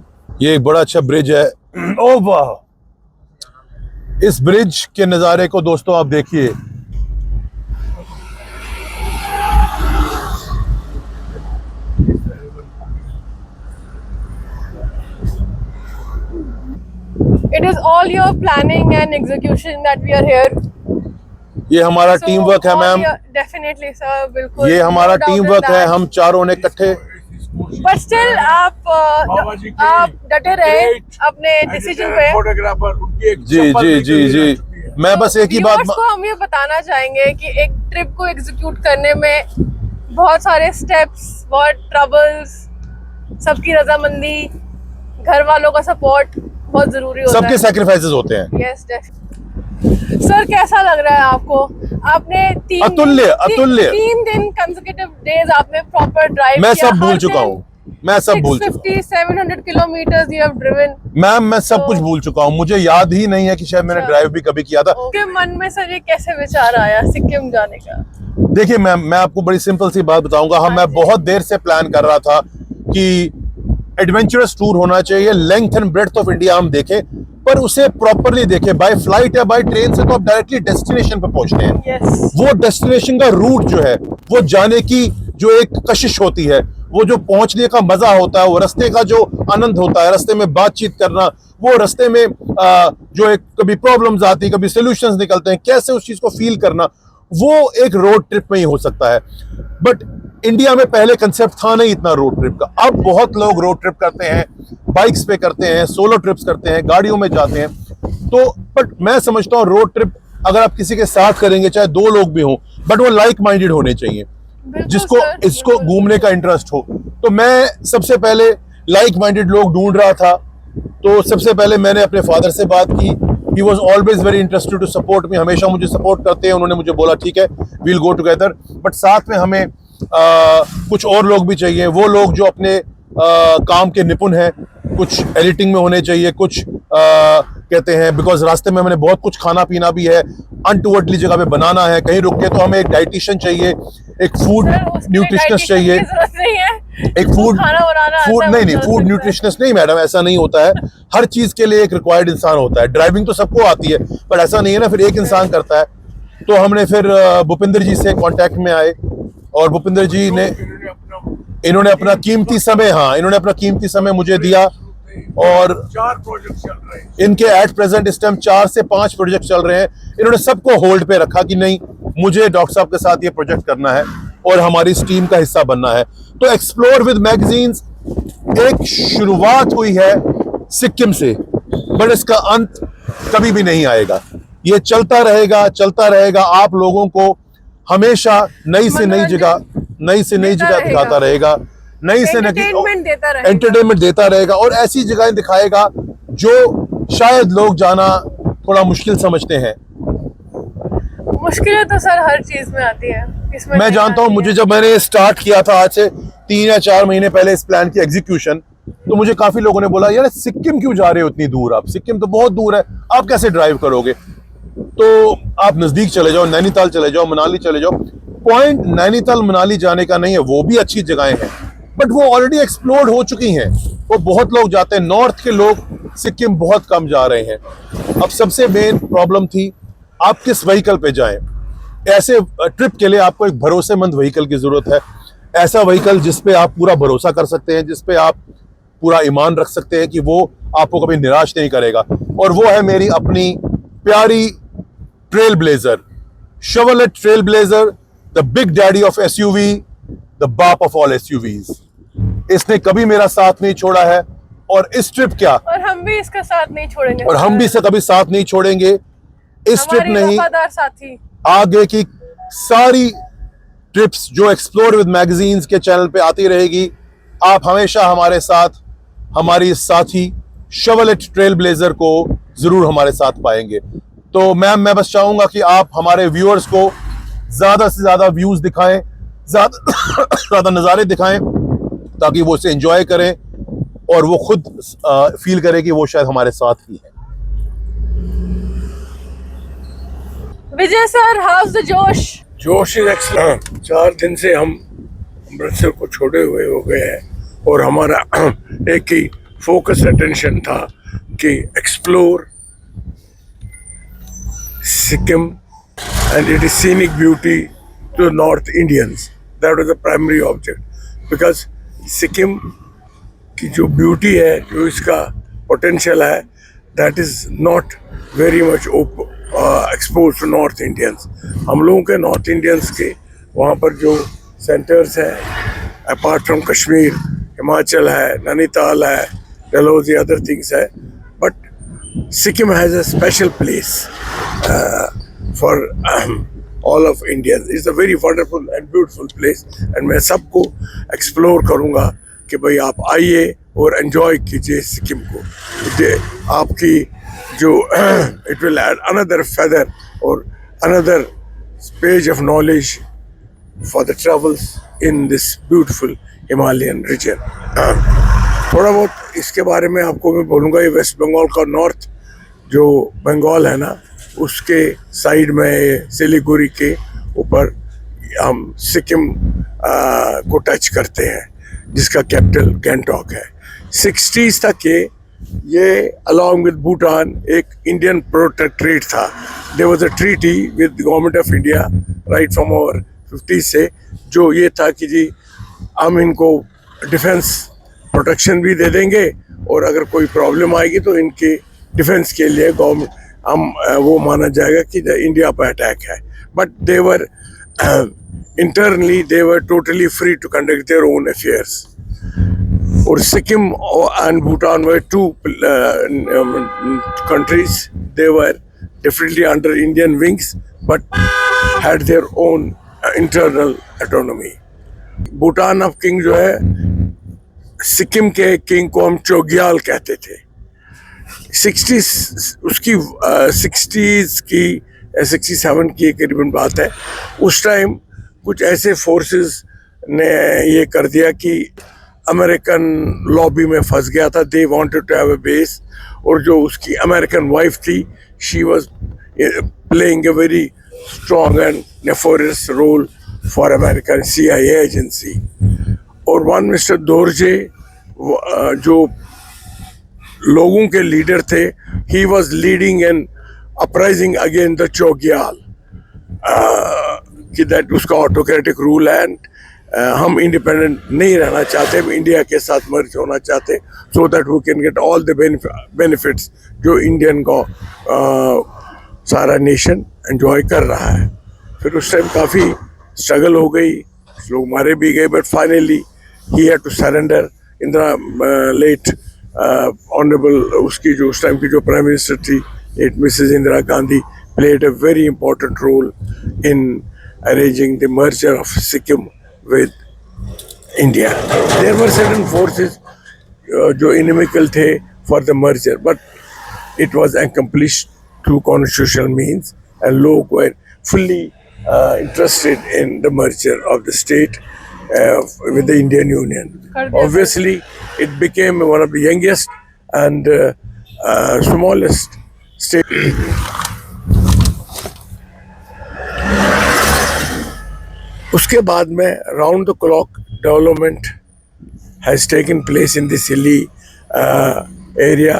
ये एक बड़ा अच्छा ब्रिज है। ओ वाह, इस ब्रिज के नजारे को दोस्तों आप देखिए। It is all your planning and execution that we are here. ये हमारा टीम वर्क है मैम। Definitely sir, बिल्कुल। ये हमारा टीम वर्क है, हम चारों ने इकट्ठे। But still आप डटे रहे अपने डिसीजन पे। फोटोग्राफर उनकी एक जी। मैं बस एक ही बात को हम ये बताना चाहेंगे कि एक ट्रिप को एग्जीक्यूट करने में बहुत सारे स्टेप्स, बहुत ट्रबल्स, सबकी रजामंदी, घर वालों का सपोर्ट बहुत जरूरी होता है। सबके सैक्रिफाइसेस होते हैं। यस सर, कैसा लग रहा है आपको? आपने अतुल्य 3 दिन कंसेक्यूटिव डेज आपने प्रॉपर ड्राइव मैं सब भूल चुका हूँ। मैं सब भूल चुका हूँ। 700 kilometres you have driven. Ma'am मैं सब कुछ भूल चुका हूँ, मुझे याद ही नहीं है कि शायद मैंने ड्राइव भी कभी किया था। आपके मन में सर ये कैसे विचार आया सिक्किम जाने का? देखिए मैम, मैं आपको बड़ी सिंपल सी बात बताऊंगा। मैं बहुत देर से प्लान कर रहा था कि एडवेंचरस टूर होना चाहिए, length and breadth of India हम देखें, पर उसे प्रॉपरली देखें। बाय फ्लाइट या बाय ट्रेन से तो आप डायरेक्टली डेस्टिनेशन पे पहुंचते हैं। वो डेस्टिनेशन का रूट जो है, वो जाने की जो एक कशिश होती है, वो जो पहुंचने का मजा होता है, वो रास्ते का जो आनंद होता है, रास्ते में बातचीत करना, वो रास्ते में जो एक कभी प्रॉब्लम्स आती, कभी सॉल्यूशंस निकलते हैं, कैसे उस चीज को फील करना, वो एक रोड ट्रिप में ही हो सकता है। बट इंडिया में पहले कंसेप्ट था नहीं इतना रोड ट्रिप का। अब बहुत लोग रोड ट्रिप करते हैं, बाइक्स पे करते हैं, सोलो ट्रिप्स करते हैं, गाड़ियों में जाते हैं। तो बट मैं समझता हूँ रोड ट्रिप अगर आप किसी के साथ करेंगे, चाहे 2 लोग भी हों, बट वो लाइक माइंडेड होने चाहिए, जिसको इसको घूमने का इंटरेस्ट हो। तो मैं सबसे पहले लाइक माइंडेड लोग ढूंढ रहा था। तो सबसे पहले मैंने अपने फादर से बात की। He was always very interested to support me, हमेशा मुझे सपोर्ट करते हैं। उन्होंने मुझे बोला ठीक है, we'll go together, बट साथ में हमें कुछ और लोग भी चाहिए। वो लोग जो अपने काम के निपुण हैं, कुछ एडिटिंग में होने चाहिए, कुछ कहते हैं बिकॉज रास्ते में मैंने बहुत कुछ खाना पीना भी है, अनटूवर्डली जगह पे बनाना है, कहीं रुक के तो हमें एक डाइटिशियन चाहिए, एक फूड न्यूट्रिशनिस्ट चाहिए, एक फूड नहीं फूड न्यूट्रिशनिस्ट नहीं मैडम, ऐसा नहीं होता है। हर चीज के लिए एक रिक्वायर्ड इंसान होता है। ड्राइविंग तो सबको आती है पर ऐसा नहीं है ना, फिर एक इंसान करता है। तो हमने फिर भूपिंदर जी से कांटेक्ट में आए और भूपिंदर जी ने इन्होंने अपना कीमती समय मुझे दिया और 4 प्रोजेक्ट चल रहे हैं इनके एट प्रेजेंट इस टाइम 4 से 5 प्रोजेक्ट चल रहे हैं। इन्होंने सबको होल्ड पे रखा कि नहीं, मुझे डॉक्टर साहब के साथ ये प्रोजेक्ट करना है और हमारी इस टीम का हिस्सा बनना है। तो एक्सप्लोर विद मैगजीन्स एक शुरुआत हुई है सिक्किम से, बट इसका अंत कभी भी नहीं आएगा। ये चलता रहेगा। आप लोगों को हमेशा नई से नई जगह दिखाता रहेगा, नई से नई एंटरटेनमेंट देता रहेगा और ऐसी जगहें दिखाएगा जो शायद लोग जाना थोड़ा मुश्किल समझते हैं। मुश्किलें तो सर हर चीज में आती है, इसमें मैं जानता हूँ। मुझे जब मैंने स्टार्ट किया था आज से 3 या 4 महीने पहले इस प्लान की एग्जीक्यूशन, तो मुझे काफी लोगों ने बोला यार सिक्किम क्यों जा रहे हो इतनी दूर, आप सिक्किम तो बहुत दूर है, आप कैसे ड्राइव करोगे? तो आप नजदीक चले जाओ, नैनीताल चले जाओ, मनाली चले जाओ। पॉइंट नैनीताल मनाली जाने का नहीं है, वो भी अच्छी जगहें हैं बट वो ऑलरेडी एक्सप्लोर्ड हो चुकी हैं। वो बहुत लोग जाते हैं, नॉर्थ के लोग सिक्किम बहुत कम जा रहे हैं। अब सबसे मेन प्रॉब्लम थी आप किस व्हीकल पे जाएं। ऐसे ट्रिप के लिए आपको एक भरोसेमंद व्हीकल की जरूरत है, ऐसा व्हीकल जिस पे आप पूरा भरोसा कर सकते हैं, जिस पे आप पूरा ईमान रख सकते हैं कि वो आपको कभी निराश नहीं करेगा। और वो है मेरी अपनी प्यारी trail blazer, Chevrolet trail blazer, the big daddy of SUV, the बाप ऑफ ऑल एसयूवीज। इसने कभी मेरा साथ नहीं छोड़ा है और इस ट्रिप क्या, और हम भी इसका साथ नहीं छोड़ेंगे, और हम भी इसे कभी साथ नहीं छोड़ेंगे। इस ट्रिप नहीं, वफादार साथी। आगे की सारी ट्रिप्स जो एक्सप्लोर विद मैगजीन्स के चैनल पे आती रहेगी। आप हमेशा हमारे साथ हमारी साथी शेवरलेट ट्रेल ब्लेजर को जरूर हमारे साथ पाएंगे। तो मैम मैं बस चाहूंगा कि आप हमारे व्यूअर्स को ज्यादा से ज्यादा व्यूज दिखाएं, ज्यादा नज़ारे दिखाएं ताकि वो इसे एंजॉय करें और वो खुद फील करे कि वो शायद हमारे साथ ही है। विजय सर, हाउस द जोश? जोश इज एक्सीलेंट। 4 दिन से हम अमृतसर को छोड़े हुए हो गए हैं और हमारा एक ही फोकस अटेंशन था कि explore Sikkim and it is scenic beauty to north Indians. That was the primary object because Sikkim की जो ब्यूटी है, जो इसका पोटेंशियल है, that is not very much expose to north Indians. हम लोगों के नॉर्थ इंडियंस के वहाँ पर जो सेंटर्स हैं, अपार्ट फ्रॉम कश्मीर, हिमाचल है, नैनीताल है, डलहौजी, अदर थिंग्स है, but Sikkim has a special place for all of Indians. It's a very wonderful and beautiful place and मैं सबको एक्सप्लोर करूँगा कि भाई आप आइए और एंजॉय कीजिए सिक्किम को। आपकी जो it will add another feather or another page of knowledge for the travels in this beautiful Himalayan region. थोड़ा बहुत इसके बारे में आपको मैं बोलूँगा। ये वेस्ट बंगाल का नॉर्थ जो बंगाल है ना, उसके साइड में सिलीगुड़ी के ऊपर हम सिक्किम को टच करते हैं, जिसका कैपिटल गैंगटॉक है। 60s तक ये अलॉन्ग विद भूटान एक इंडियन प्रोटेक्टरेट था। There was a treaty with government of India right from over 50s से, जो ये था कि जी हम इनको डिफेंस प्रोटेक्शन भी दे देंगे और अगर कोई प्रॉब्लम आएगी तो इनके डिफेंस के लिए गवर्नमेंट वो माना जाएगा कि इंडिया पर अटैक है। But they were internally they were totally free to conduct their own affairs. और Sikkim and Bhutan were 2 countries. They were definitely under Indian wings but had their own internal autonomy. Bhutan of king जो है, सिक्किम के king को हम चोग्याल कहते थे। 60s की 67 की करीबन बात है। उस टाइम कुछ ऐसे फोर्सेस ने ये कर दिया कि अमेरिकन लॉबी में फंस गया था। They wanted to have a base, और जो उसकी अमेरिकन वाइफ थी, she was playing a very strong and nefarious role for American CIA agency. और वन मिस्टर दोरजे जो लोगों के लीडर थे, he was leading an uprising against the Chogyal, कि that उसका ऑटोक्रेटिक रूल है एंड हम इंडिपेंडेंट नहीं रहना चाहते, हम इंडिया के साथ मर्ज होना चाहते, so that we can get all the benefits जो इंडियन को सारा नेशन एंजॉय कर रहा है. फिर उस टाइम काफ़ी स्ट्रगल हो गई, लोग मारे भी गए, but finally he had to surrender. Indira late honourable उसकी जो उस टाइम की जो प्राइम मिनिस्टर थी, late Mrs Indira Gandhi, played a very important role in arranging the merger of Sikkim with India. There were certain forces जो inimical थे for the merger, but it was accomplished through constitutional means, and लोग were fully interested in the merger of the state with the Indian Union. Obviously, it became one of the youngest and smallest state. उसके बाद में round the clock development has taken place in this hilly area,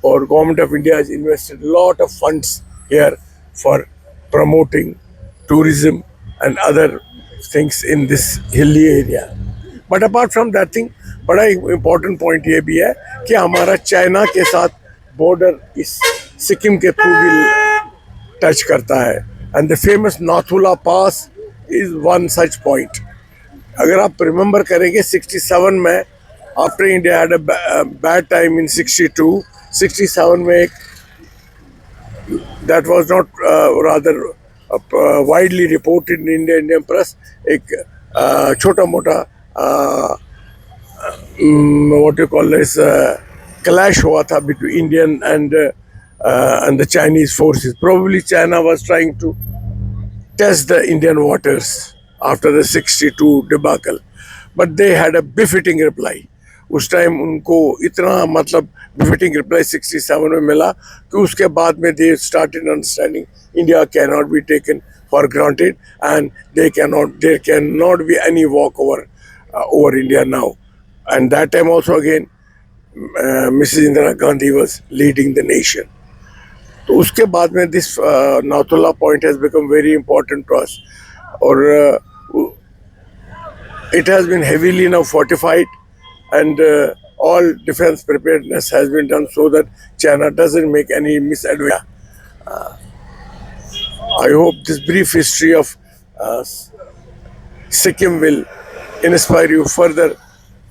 और government of India has invested lot of funds here for promoting tourism and other things in this hilly area. But apart from that thing, बड़ा important point ये भी है कि हमारा China के साथ border इस सिक्किम के थ्रू भी टच करता है, and the famous Nathula pass is one such point. अगर आप रिमेंबर करेंगे 67 में, after India had a bad time in 62, 67 में एक that was not rather widely reported in Indian press, एक छोटा मोटा what you call this clash हुआ था between Indian and the Chinese forces. Probably China was trying to test the Indian waters after the 62 debacle, but they had a befitting reply. उस time उनको इतना मतलब befitting reply 67 में मिला कि उसके बाद में they started understanding India cannot be taken for granted, and there cannot be any walkover over India now. And that time also again Mrs. Indira Gandhi was leading the nation. तो उसके बाद में this Nathula point has become very important to us, और it has been heavily now fortified, and all defence preparedness has been done so that China doesn't make any misadventure. I hope this brief history of Sikkim will inspire you further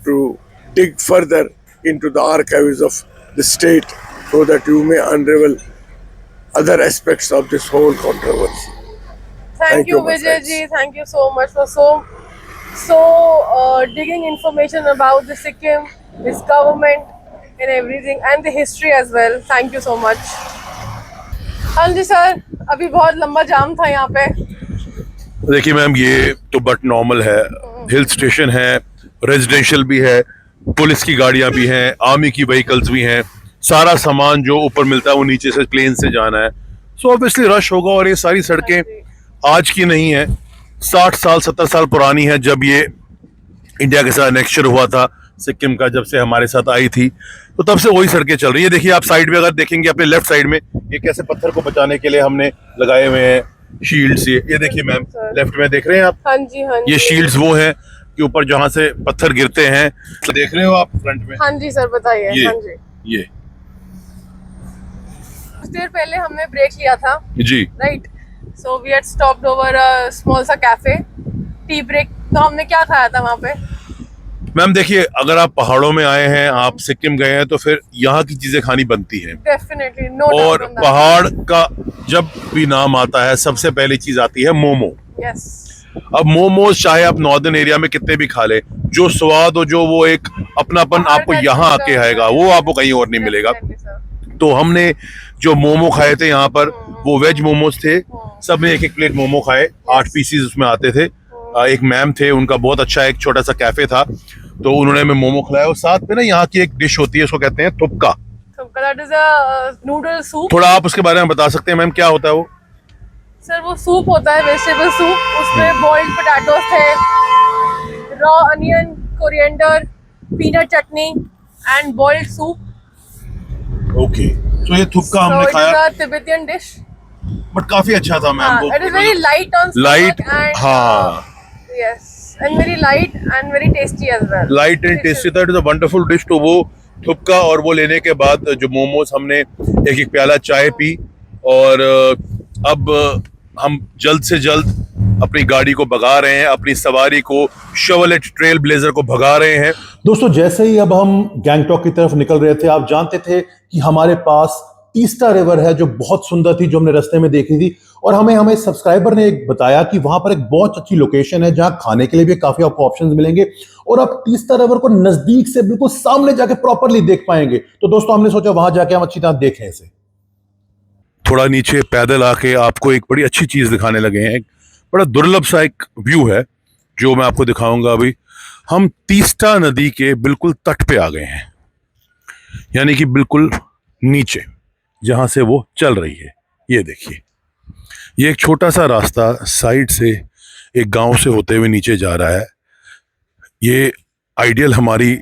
to dig further into the archives of the state, so that you may unravel other aspects of this whole controversy. Thank you, my Vijay friends. ji. Thank you so much for so digging information about the Sikkim, its government, and everything, and the history as well. Thank you so much. हाँ जी sir, अभी बहुत लंबा जाम था यहाँ पे. देखिए ma'am, ये तो बट नॉर्मल है, हिल स्टेशन है, रेजिडेंशियल भी है, पुलिस की गाड़ियाँ भी हैं, आर्मी की व्हीकल्स भी हैं, सारा सामान जो ऊपर मिलता है वो नीचे से प्लेन से जाना है. सो ऑब्वियसली रश होगा, और ये सारी सड़कें आज की नहीं है, 60 साल 70 साल पुरानी है. जब ये इंडिया के साथ एनेक्शन हुआ था सिक्किम का, जब से हमारे साथ आई थी, तो तब से वही सड़कें चल रही है. देखिए आप साइड में अगर देखेंगे, अपने लेफ्ट साइड में ये कैसे पत्थर को बचाने के लिए हमने लगाए हुए हैं शील्ड्स. ये देखिए मैम, लेफ्ट में देख रहे हैं आप, हाँ जी, हाँ जी. ये शील्ड्स वो हैं कि ऊपर जहाँ से पत्थर गिरते हैं, तो देख रहे हो आप फ्रंट में. हाँ जी सर, बताइए. ये हाँ जी. ये कुछ देर पहले हमने ब्रेक लिया था, जी, right? So we had stopped over a small सा कैफे, टी ब्रेक. तो हमने क्या खाया था वहाँ पे? मैम देखिए, अगर आप पहाड़ों में आए हैं, आप सिक्किम गए हैं, तो फिर यहाँ की चीजें खानी बनती हैं. डेफिनेटली, नो और डाउट ऑन दैट. पहाड़ का जब भी नाम आता है, सबसे पहली चीज आती है मोमो. यस. अब मोमोज चाहे आप नॉर्दर्न एरिया में कितने भी खा ले, जो स्वाद और जो वो एक अपनापन आपको यहाँ आके आएगा, वो आपको कहीं और नहीं मिलेगा. तो हमने जो मोमो खाए थे यहाँ पर, वो वेज मोमोज थे. सब ने एक एक प्लेट मोमो खाए, 8 पीसीज उसमें आते थे. एक मैम थे, उनका बहुत अच्छा एक छोटा सा कैफे था, तो उन्होंने हमें मोमो खिलाया. और साथ में ना यहाँ की एक डिश होती है, उसको कहते हैं थुपका. थुपका, that is a noodle soup. थोड़ा आप उसके बारे में बता सकते हैं मैम, क्या होता है वो? सर वो सूप होता है, वेजिटेबल सूप, उसमें बॉइल्ड पोटैटोस थे, raw onion, coriander, peanut chutney and boiled soup. Okay, तो ये थुपका हमने खाया, तिब्बतियन डिश, बट काफी अच्छा था ma'am. It is very light on light, and हाँ, yes, and very light and very tasty as well. Light and tasty था, it is a wonderful dish. तो वो थुपका और वो लेने के बाद जो मोमोज, हमने एक एक प्याला चाय पी, और अब हम जल्द से जल्द अपनी गाड़ी को भगा रहे हैं, अपनी सवारी को, शेवरलेट ट्रेल ब्लेजर को भगा रहे हैं। दोस्तों, जैसे ही अब हम गैंगटॉक की तरफ निकल रहे थे, आप जानते थे कि हमारे पास तीस्ता रिवर है जो बहुत सुंदर थी, जो हमने रास्ते में देखी थी, और हमें सब्सक्राइबर ने एक बताया कि वहां पर एक बहुत अच्छी लोकेशन है जहां खाने के लिए भी काफी आपको ऑप्शंस मिलेंगे और आप तीस्ता रिवर को नजदीक से बिल्कुल सामने जाके प्रॉपरली देख पाएंगे। तो दोस्तों, हमने सोचा वहां जाके हम अच्छी तरह देखें इसे। थोड़ा नीचे पैदल आके आपको एक बड़ी अच्छी चीज दिखाने लगे हैं। बड़ा दुर्लभ सा एक व्यू है जो मैं आपको दिखाऊंगा अभी। हम तीस्ता नदी के बिल्कुल तट पे आ गए हैं, यानी कि बिल्कुल नीचे जहां से वो चल रही है। ये देखिए, ये एक छोटा सा रास्ता साइड से एक गांव से होते हुए नीचे जा रहा है। ये आइडियल हमारी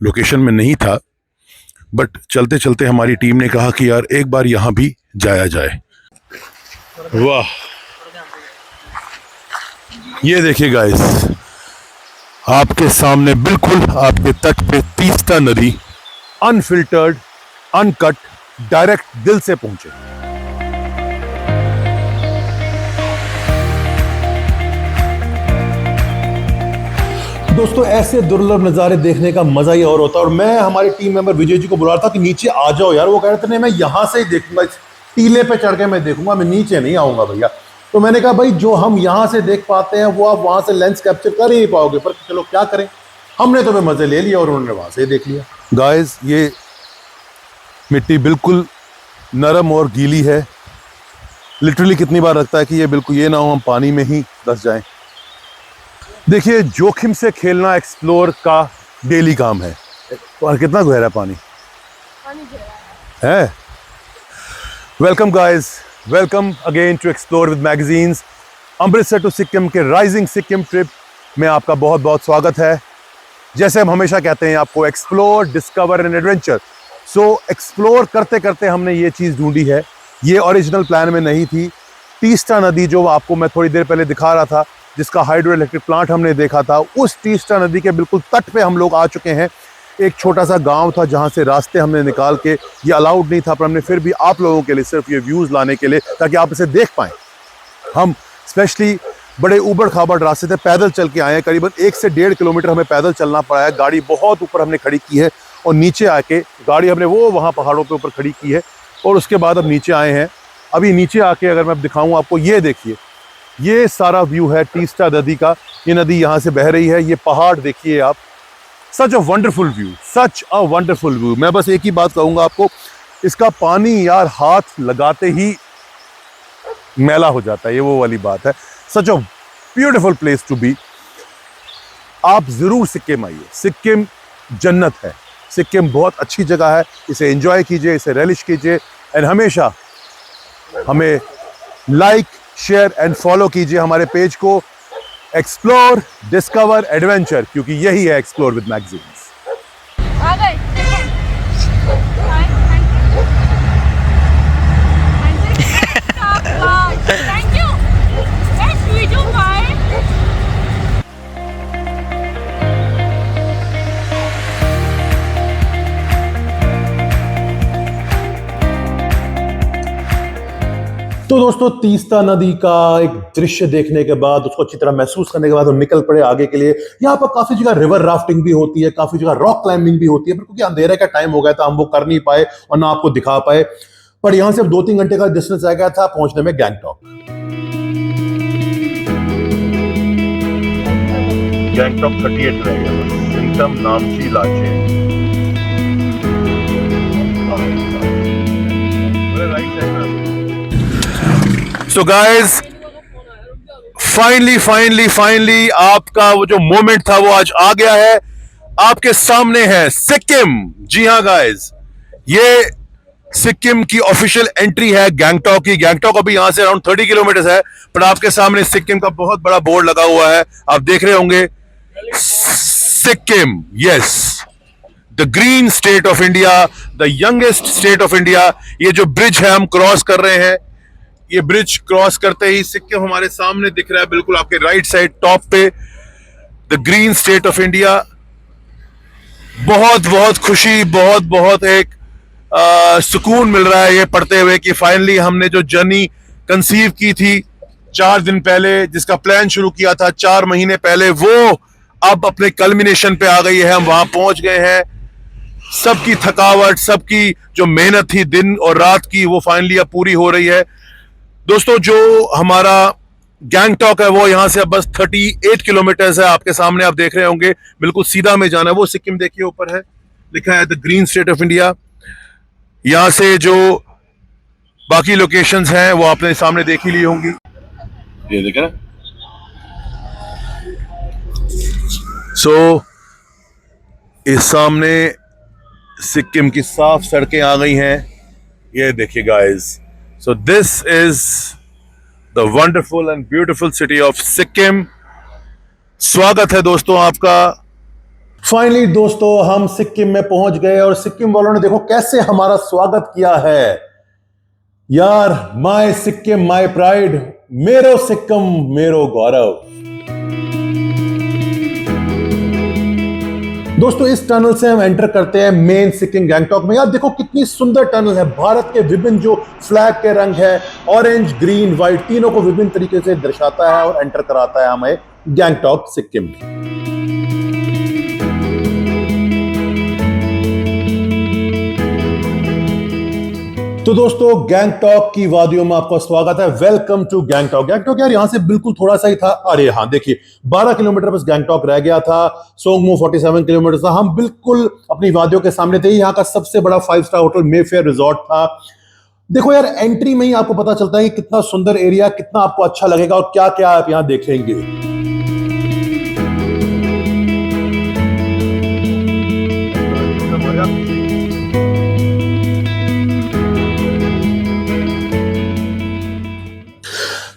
लोकेशन में नहीं था, बट चलते चलते हमारी टीम ने कहा कि यार एक बार यहां भी जाया जाए। वाह, ये देखिए गाइस, आपके सामने बिल्कुल आपके तट पे तीस्ता नदी, अनफिल्टर्ड, अनकट, डायरेक्ट दिल से पहुंचे। दोस्तों, ऐसे दुर्लभ नज़ारे देखने का मजा ही और होता है। और मैं हमारे टीम मेंबर विजय जी को बुला रहा था कि नीचे आ जाओ यार। वो कह रहे थे नहीं, मैं यहां से ही देखूंगा, इस टीले पे चढ़ के मैं देखूंगा, मैं नीचे नहीं आऊंगा भैया। तो मैंने कहा भाई, जो हम यहां से देख पाते हैं वो आप वहां से लेंस कैप्चर कर ही नहीं पाओगे, पर चलो क्या करें, हमने तो मजे ले लिया और उन्होंने वहां से देख लिया। गाइस, ये मिट्टी बिल्कुल नरम और गीली है। लिटरली कितनी बार लगता है कि ये बिल्कुल ये ना हो हम पानी में ही धंस जाएं। देखिए, जोखिम से खेलना एक्सप्लोर का डेली काम है। और कितना गहरा पानी है। Welcome guys, welcome again to explore with magazines. Amritsar to Sikkim के राइजिंग सिक्किम ट्रिप में आपका बहुत बहुत स्वागत है। जैसे हम हमेशा कहते हैं आपको, explore, discover and adventure. So explore करते करते हमने ये चीज़ ढूंढी है, ये ओरिजिनल प्लान में नहीं थी। तीस्ता नदी जो आपको मैं थोड़ी देर पहले दिखा रहा था, जिसका हाइड्रो इलेक्ट्रिक प्लांट हमने देखा था, उस तीस्ता नदी के बिल्कुल तट पे हम लोग आ चुके हैं। एक छोटा सा गांव था जहां से रास्ते हमने निकाल के, ये अलाउड नहीं था, पर हमने फिर भी आप लोगों के लिए सिर्फ ये व्यूज़ लाने के लिए, ताकि आप इसे देख पाएँ। हम स्पेशली बड़े ऊबड़ खाबड़ रास्ते थे, पैदल चल के आए हैं। करीबन 1 से 1.5 किलोमीटर हमें पैदल चलना पड़ा है। गाड़ी बहुत ऊपर हमने खड़ी की है और नीचे आके गाड़ी हमने वो वहाँ पहाड़ों पे ऊपर खड़ी की है, और उसके बाद अब नीचे आए हैं। अभी नीचे आके अगर मैं दिखाऊं आपको, ये देखिए, ये सारा व्यू है तीस्ता नदी का। ये नदी यहाँ से बह रही है, ये पहाड़ देखिए आप। Such a wonderful view, such a wonderful view. मैं बस एक ही बात कहूँगा आपको, इसका पानी यार हाथ लगाते ही मैला हो जाता है, ये वो वाली बात है। Such a beautiful place to be. आप जरूर सिक्किम आइए, सिक्किम जन्नत है। सिक्किम बहुत अच्छी जगह है, इसे एंजॉय कीजिए, इसे रेलिश कीजिए, एंड हमेशा हमें लाइक, शेयर एंड फॉलो कीजिए हमारे पेज को, एक्सप्लोर, डिस्कवर, एडवेंचर, क्योंकि यही है एक्सप्लोर विद मैगजीन्स। आ गए। Thank you. Next video bye. तो दोस्तों, तीस्ता नदी का एक दृश्य देखने के बाद, उसको अच्छी तरह महसूस करने के बाद हम निकल पड़े आगे के लिए। यहाँ पर काफी जगह रिवर राफ्टिंग भी होती है, काफी जगह रॉक क्लाइंबिंग भी होती है, पर क्योंकि अंधेरे का टाइम हो गया था, हम वो कर नहीं पाए और ना आपको दिखा पाए। पर यहाँ से 2-3 घंटे का डिस्टेंस रह गया था पहुंचने में गैंगटॉक। गैंगटॉक 38 रह गया, सिंगटम, नामची, लाचे। So guys, फाइनली आपका वो जो मोमेंट था वो आज आ गया है। आपके सामने है सिक्किम। जी हाँ गाइस, ये सिक्किम की ऑफिशियल एंट्री है गैंगटॉक की। गैंगटॉक अभी यहां से अराउंड 30 किलोमीटर है, पर आपके सामने सिक्किम का बहुत बड़ा बोर्ड लगा हुआ है, आप देख रहे होंगे Sikkim, yes, the green state of India, the youngest state of India. ये जो ब्रिज है हम क्रॉस कर रहे हैं, ये ब्रिज क्रॉस करते ही सिक्किम हमारे सामने दिख रहा है, बिल्कुल आपके राइट साइड टॉप पे, the green state of India. बहुत बहुत खुशी, बहुत बहुत एक सुकून मिल रहा है ये पढ़ते हुए कि फाइनली हमने जो जर्नी कंसीव की थी 4 दिन पहले, जिसका प्लान शुरू किया था 4 महीने पहले, वो अब अपने कल्मिनेशन पे आ गई है। हम वहां पहुंच गए हैं। सबकी थकावट, सबकी जो मेहनत थी दिन और रात की, वो फाइनली अब पूरी हो रही है। दोस्तों, जो हमारा गैंगटॉक है वो यहाँ से अब बस 38 किलोमीटर है। आपके सामने आप देख रहे होंगे, बिल्कुल सीधा में जाना है। वो सिक्किम देखिए ऊपर है, लिखा है the green state of India. यहाँ से जो बाकी लोकेशंस हैं वो आपने सामने देख ही ली होंगी। ये देख रहे, इस सामने सिक्किम की साफ सड़कें आ गई हैं। ये देखिए guys, so this is the wonderful and beautiful city of Sikkim. स्वागत है दोस्तों आपका। फाइनली दोस्तों हम सिक्किम में पहुंच गए और सिक्किम वालों ने देखो कैसे हमारा स्वागत किया है यार। माय सिक्किम माय प्राइड, मेरो सिक्किम मेरो गौरव। दोस्तों इस टनल से हम एंटर करते हैं मेन सिक्किम गैंगटॉक में। यार देखो कितनी सुंदर टनल है। भारत के विभिन्न जो फ्लैग के रंग है, ऑरेंज ग्रीन व्हाइट, तीनों को विभिन्न तरीके से दर्शाता है और एंटर कराता है हमें गैंगटॉक सिक्किम। तो दोस्तों गैंगटॉक की वादियों में आपका स्वागत है। Welcome to Gangtok. गैंगटॉक यार यहाँ से बिल्कुल थोड़ा सा ही था। अरे हाँ देखिए 12 किलोमीटर बस गैंगटॉक रह गया था। सोंगमू 47 किलोमीटर था। हम बिल्कुल अपनी वादियों के सामने थे। यहाँ का सबसे बड़ा 5 स्टार होटल मेफेयर रिजॉर्ट था। देखो यार एंट्री में ही आपको पता चलता है कि कितना सुंदर एरिया, कितना आपको अच्छा लगेगा और क्या क्या आप यहाँ देखेंगे।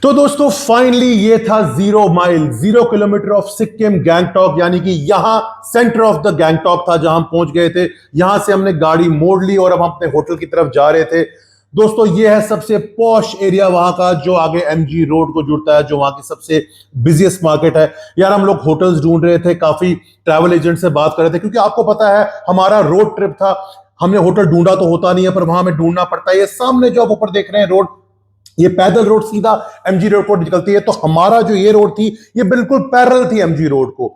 तो दोस्तों फाइनली ये था 0 mile 0 kilometre of Sikkim Gangtok, यानी कि यहां सेंटर ऑफ द गैंगटॉक था जहां हम पहुंच गए थे। यहां से हमने गाड़ी मोड़ ली और अब हम अपने होटल की तरफ जा रहे थे। दोस्तों ये है सबसे पॉश एरिया वहां का, जो आगे एमजी रोड को जुड़ता है, जो वहां की सबसे बिजिएस्ट मार्केट है। यार हम लोग होटल्स ढूंढ रहे थे, काफी ट्रैवल एजेंट से बात कर रहे थे, क्योंकि आपको पता है हमारा रोड ट्रिप था। हमने होटल ढूंढा तो होता नहीं है, पर वहां हमें ढूंढना पड़ता है। ये सामने जो आप ऊपर देख रहे हैं रोड, ये पैदल रोड सीधा एमजी रोड को निकलती है। तो हमारा जो ये रोड थी ये बिल्कुल पैरेलल थी एमजी रोड को।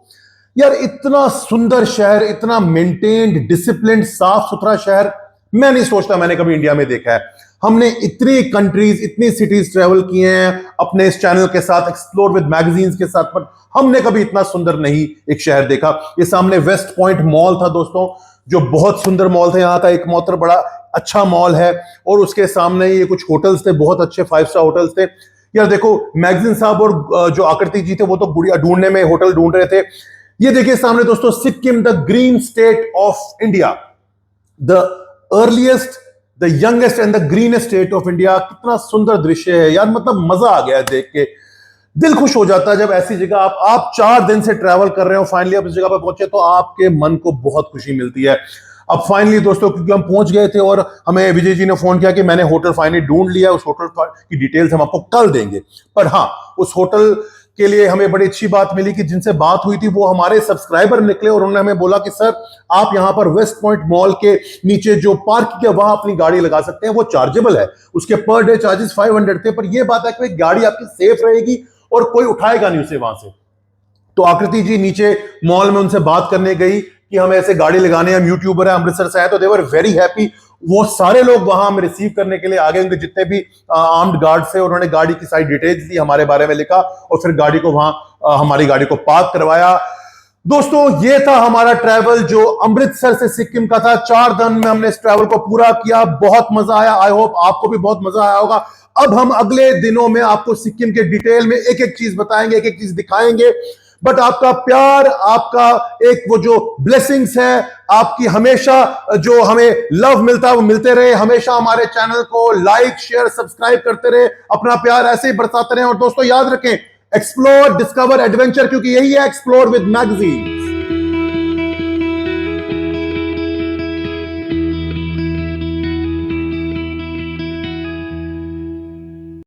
यार इतना सुंदर शहर, इतना मेंटेन्ड, डिसिप्लिन्ड, साफ सुथरा शहर मैं नहीं सोचता मैंने कभी इंडिया में देखा है। हमने इतनी कंट्रीज, इतनी सिटीज ट्रेवल किए हैं अपने इस चैनल के साथ, एक्सप्लोर विद मैगजीन्स के साथ, पर हमने कभी इतना सुंदर नहीं एक शहर देखा। ये सामने वेस्ट पॉइंट मॉल था दोस्तों, जो बहुत सुंदर मॉल था। यहाँ का एकमात्र बड़ा अच्छा मॉल है और उसके सामने ये कुछ होटल्स थे, बहुत अच्छे 5 स्टार होटल्स थे। यार देखो मैगजीन साहब और जो आकृति जी थे वो तो गुड़िया ढूंढने में होटल ढूंढ रहे थे। ये देखिए सामने दोस्तों Sikkim, the green state of India, the earliest, the youngest and the greenest state of India. कितना सुंदर दृश्य है यार, मतलब मजा आ गया देख के, दिल खुश हो जाता है जब ऐसी जगह आप 4 दिन से ट्रैवल कर रहे हो, फाइनली आप इस जगह पर पहुंचे तो आपके मन को बहुत खुशी मिलती है। अब फाइनली दोस्तों क्योंकि हम पहुंच गए थे और हमें विजय जी ने फोन किया कि मैंने होटल फाइनली ढूंढ लिया, उस होटल की डिटेल्स हम आपको कल देंगे। पर हाँ, उस होटल के लिए हमें बड़ी अच्छी बात मिली कि जिनसे बात हुई थी वो हमारे सब्सक्राइबर निकले और उन्होंने हमें बोला कि सर आप यहां पर वेस्ट पॉइंट मॉल के नीचे जो पार्किंग है वहां अपनी गाड़ी लगा सकते हैं, वो चार्जेबल है। उसके पर डे चार्जेस 500 थे, पर यह बात है कि गाड़ी आपकी सेफ रहेगी और कोई उठाएगा नहीं उसे वहां से। तो आकृति जी नीचे मॉल में उनसे बात करने गई कि हमें ऐसे गाड़ी लगाने हैं, हम यूट्यूबर है, अमृतसर से आए, तो दे वर वेरी हैप्पी। वो सारे लोग वहां हमें रिसीव करने के लिए आ गए, उनके जितने भी आर्म्ड गार्ड थे, उन्होंने गाड़ी की सारी डिटेल्स दी, हमारे बारे में लिखा और फिर गाड़ी को वहां हमारी गाड़ी को पार्क करवाया। दोस्तों ये था हमारा ट्रैवल जो अमृतसर से सिक्किम का था। 4 दिन में हमने इस ट्रैवल को पूरा किया, बहुत मजा आया। आई होप आपको भी बहुत मजा आया होगा। अब हम अगले दिनों में आपको सिक्किम के डिटेल में एक एक चीज बताएंगे, एक एक चीज दिखाएंगे। बट आपका प्यार, आपका एक वो जो ब्लेसिंग्स है, आपकी हमेशा जो हमें लव मिलता है वो मिलते रहे। हमेशा हमारे चैनल को लाइक, शेयर, सब्सक्राइब करते रहे, अपना प्यार ऐसे ही बरसाते रहे। और दोस्तों याद रखें, एक्सप्लोर, डिस्कवर, एडवेंचर, क्योंकि यही है एक्सप्लोर विद मैगजीन।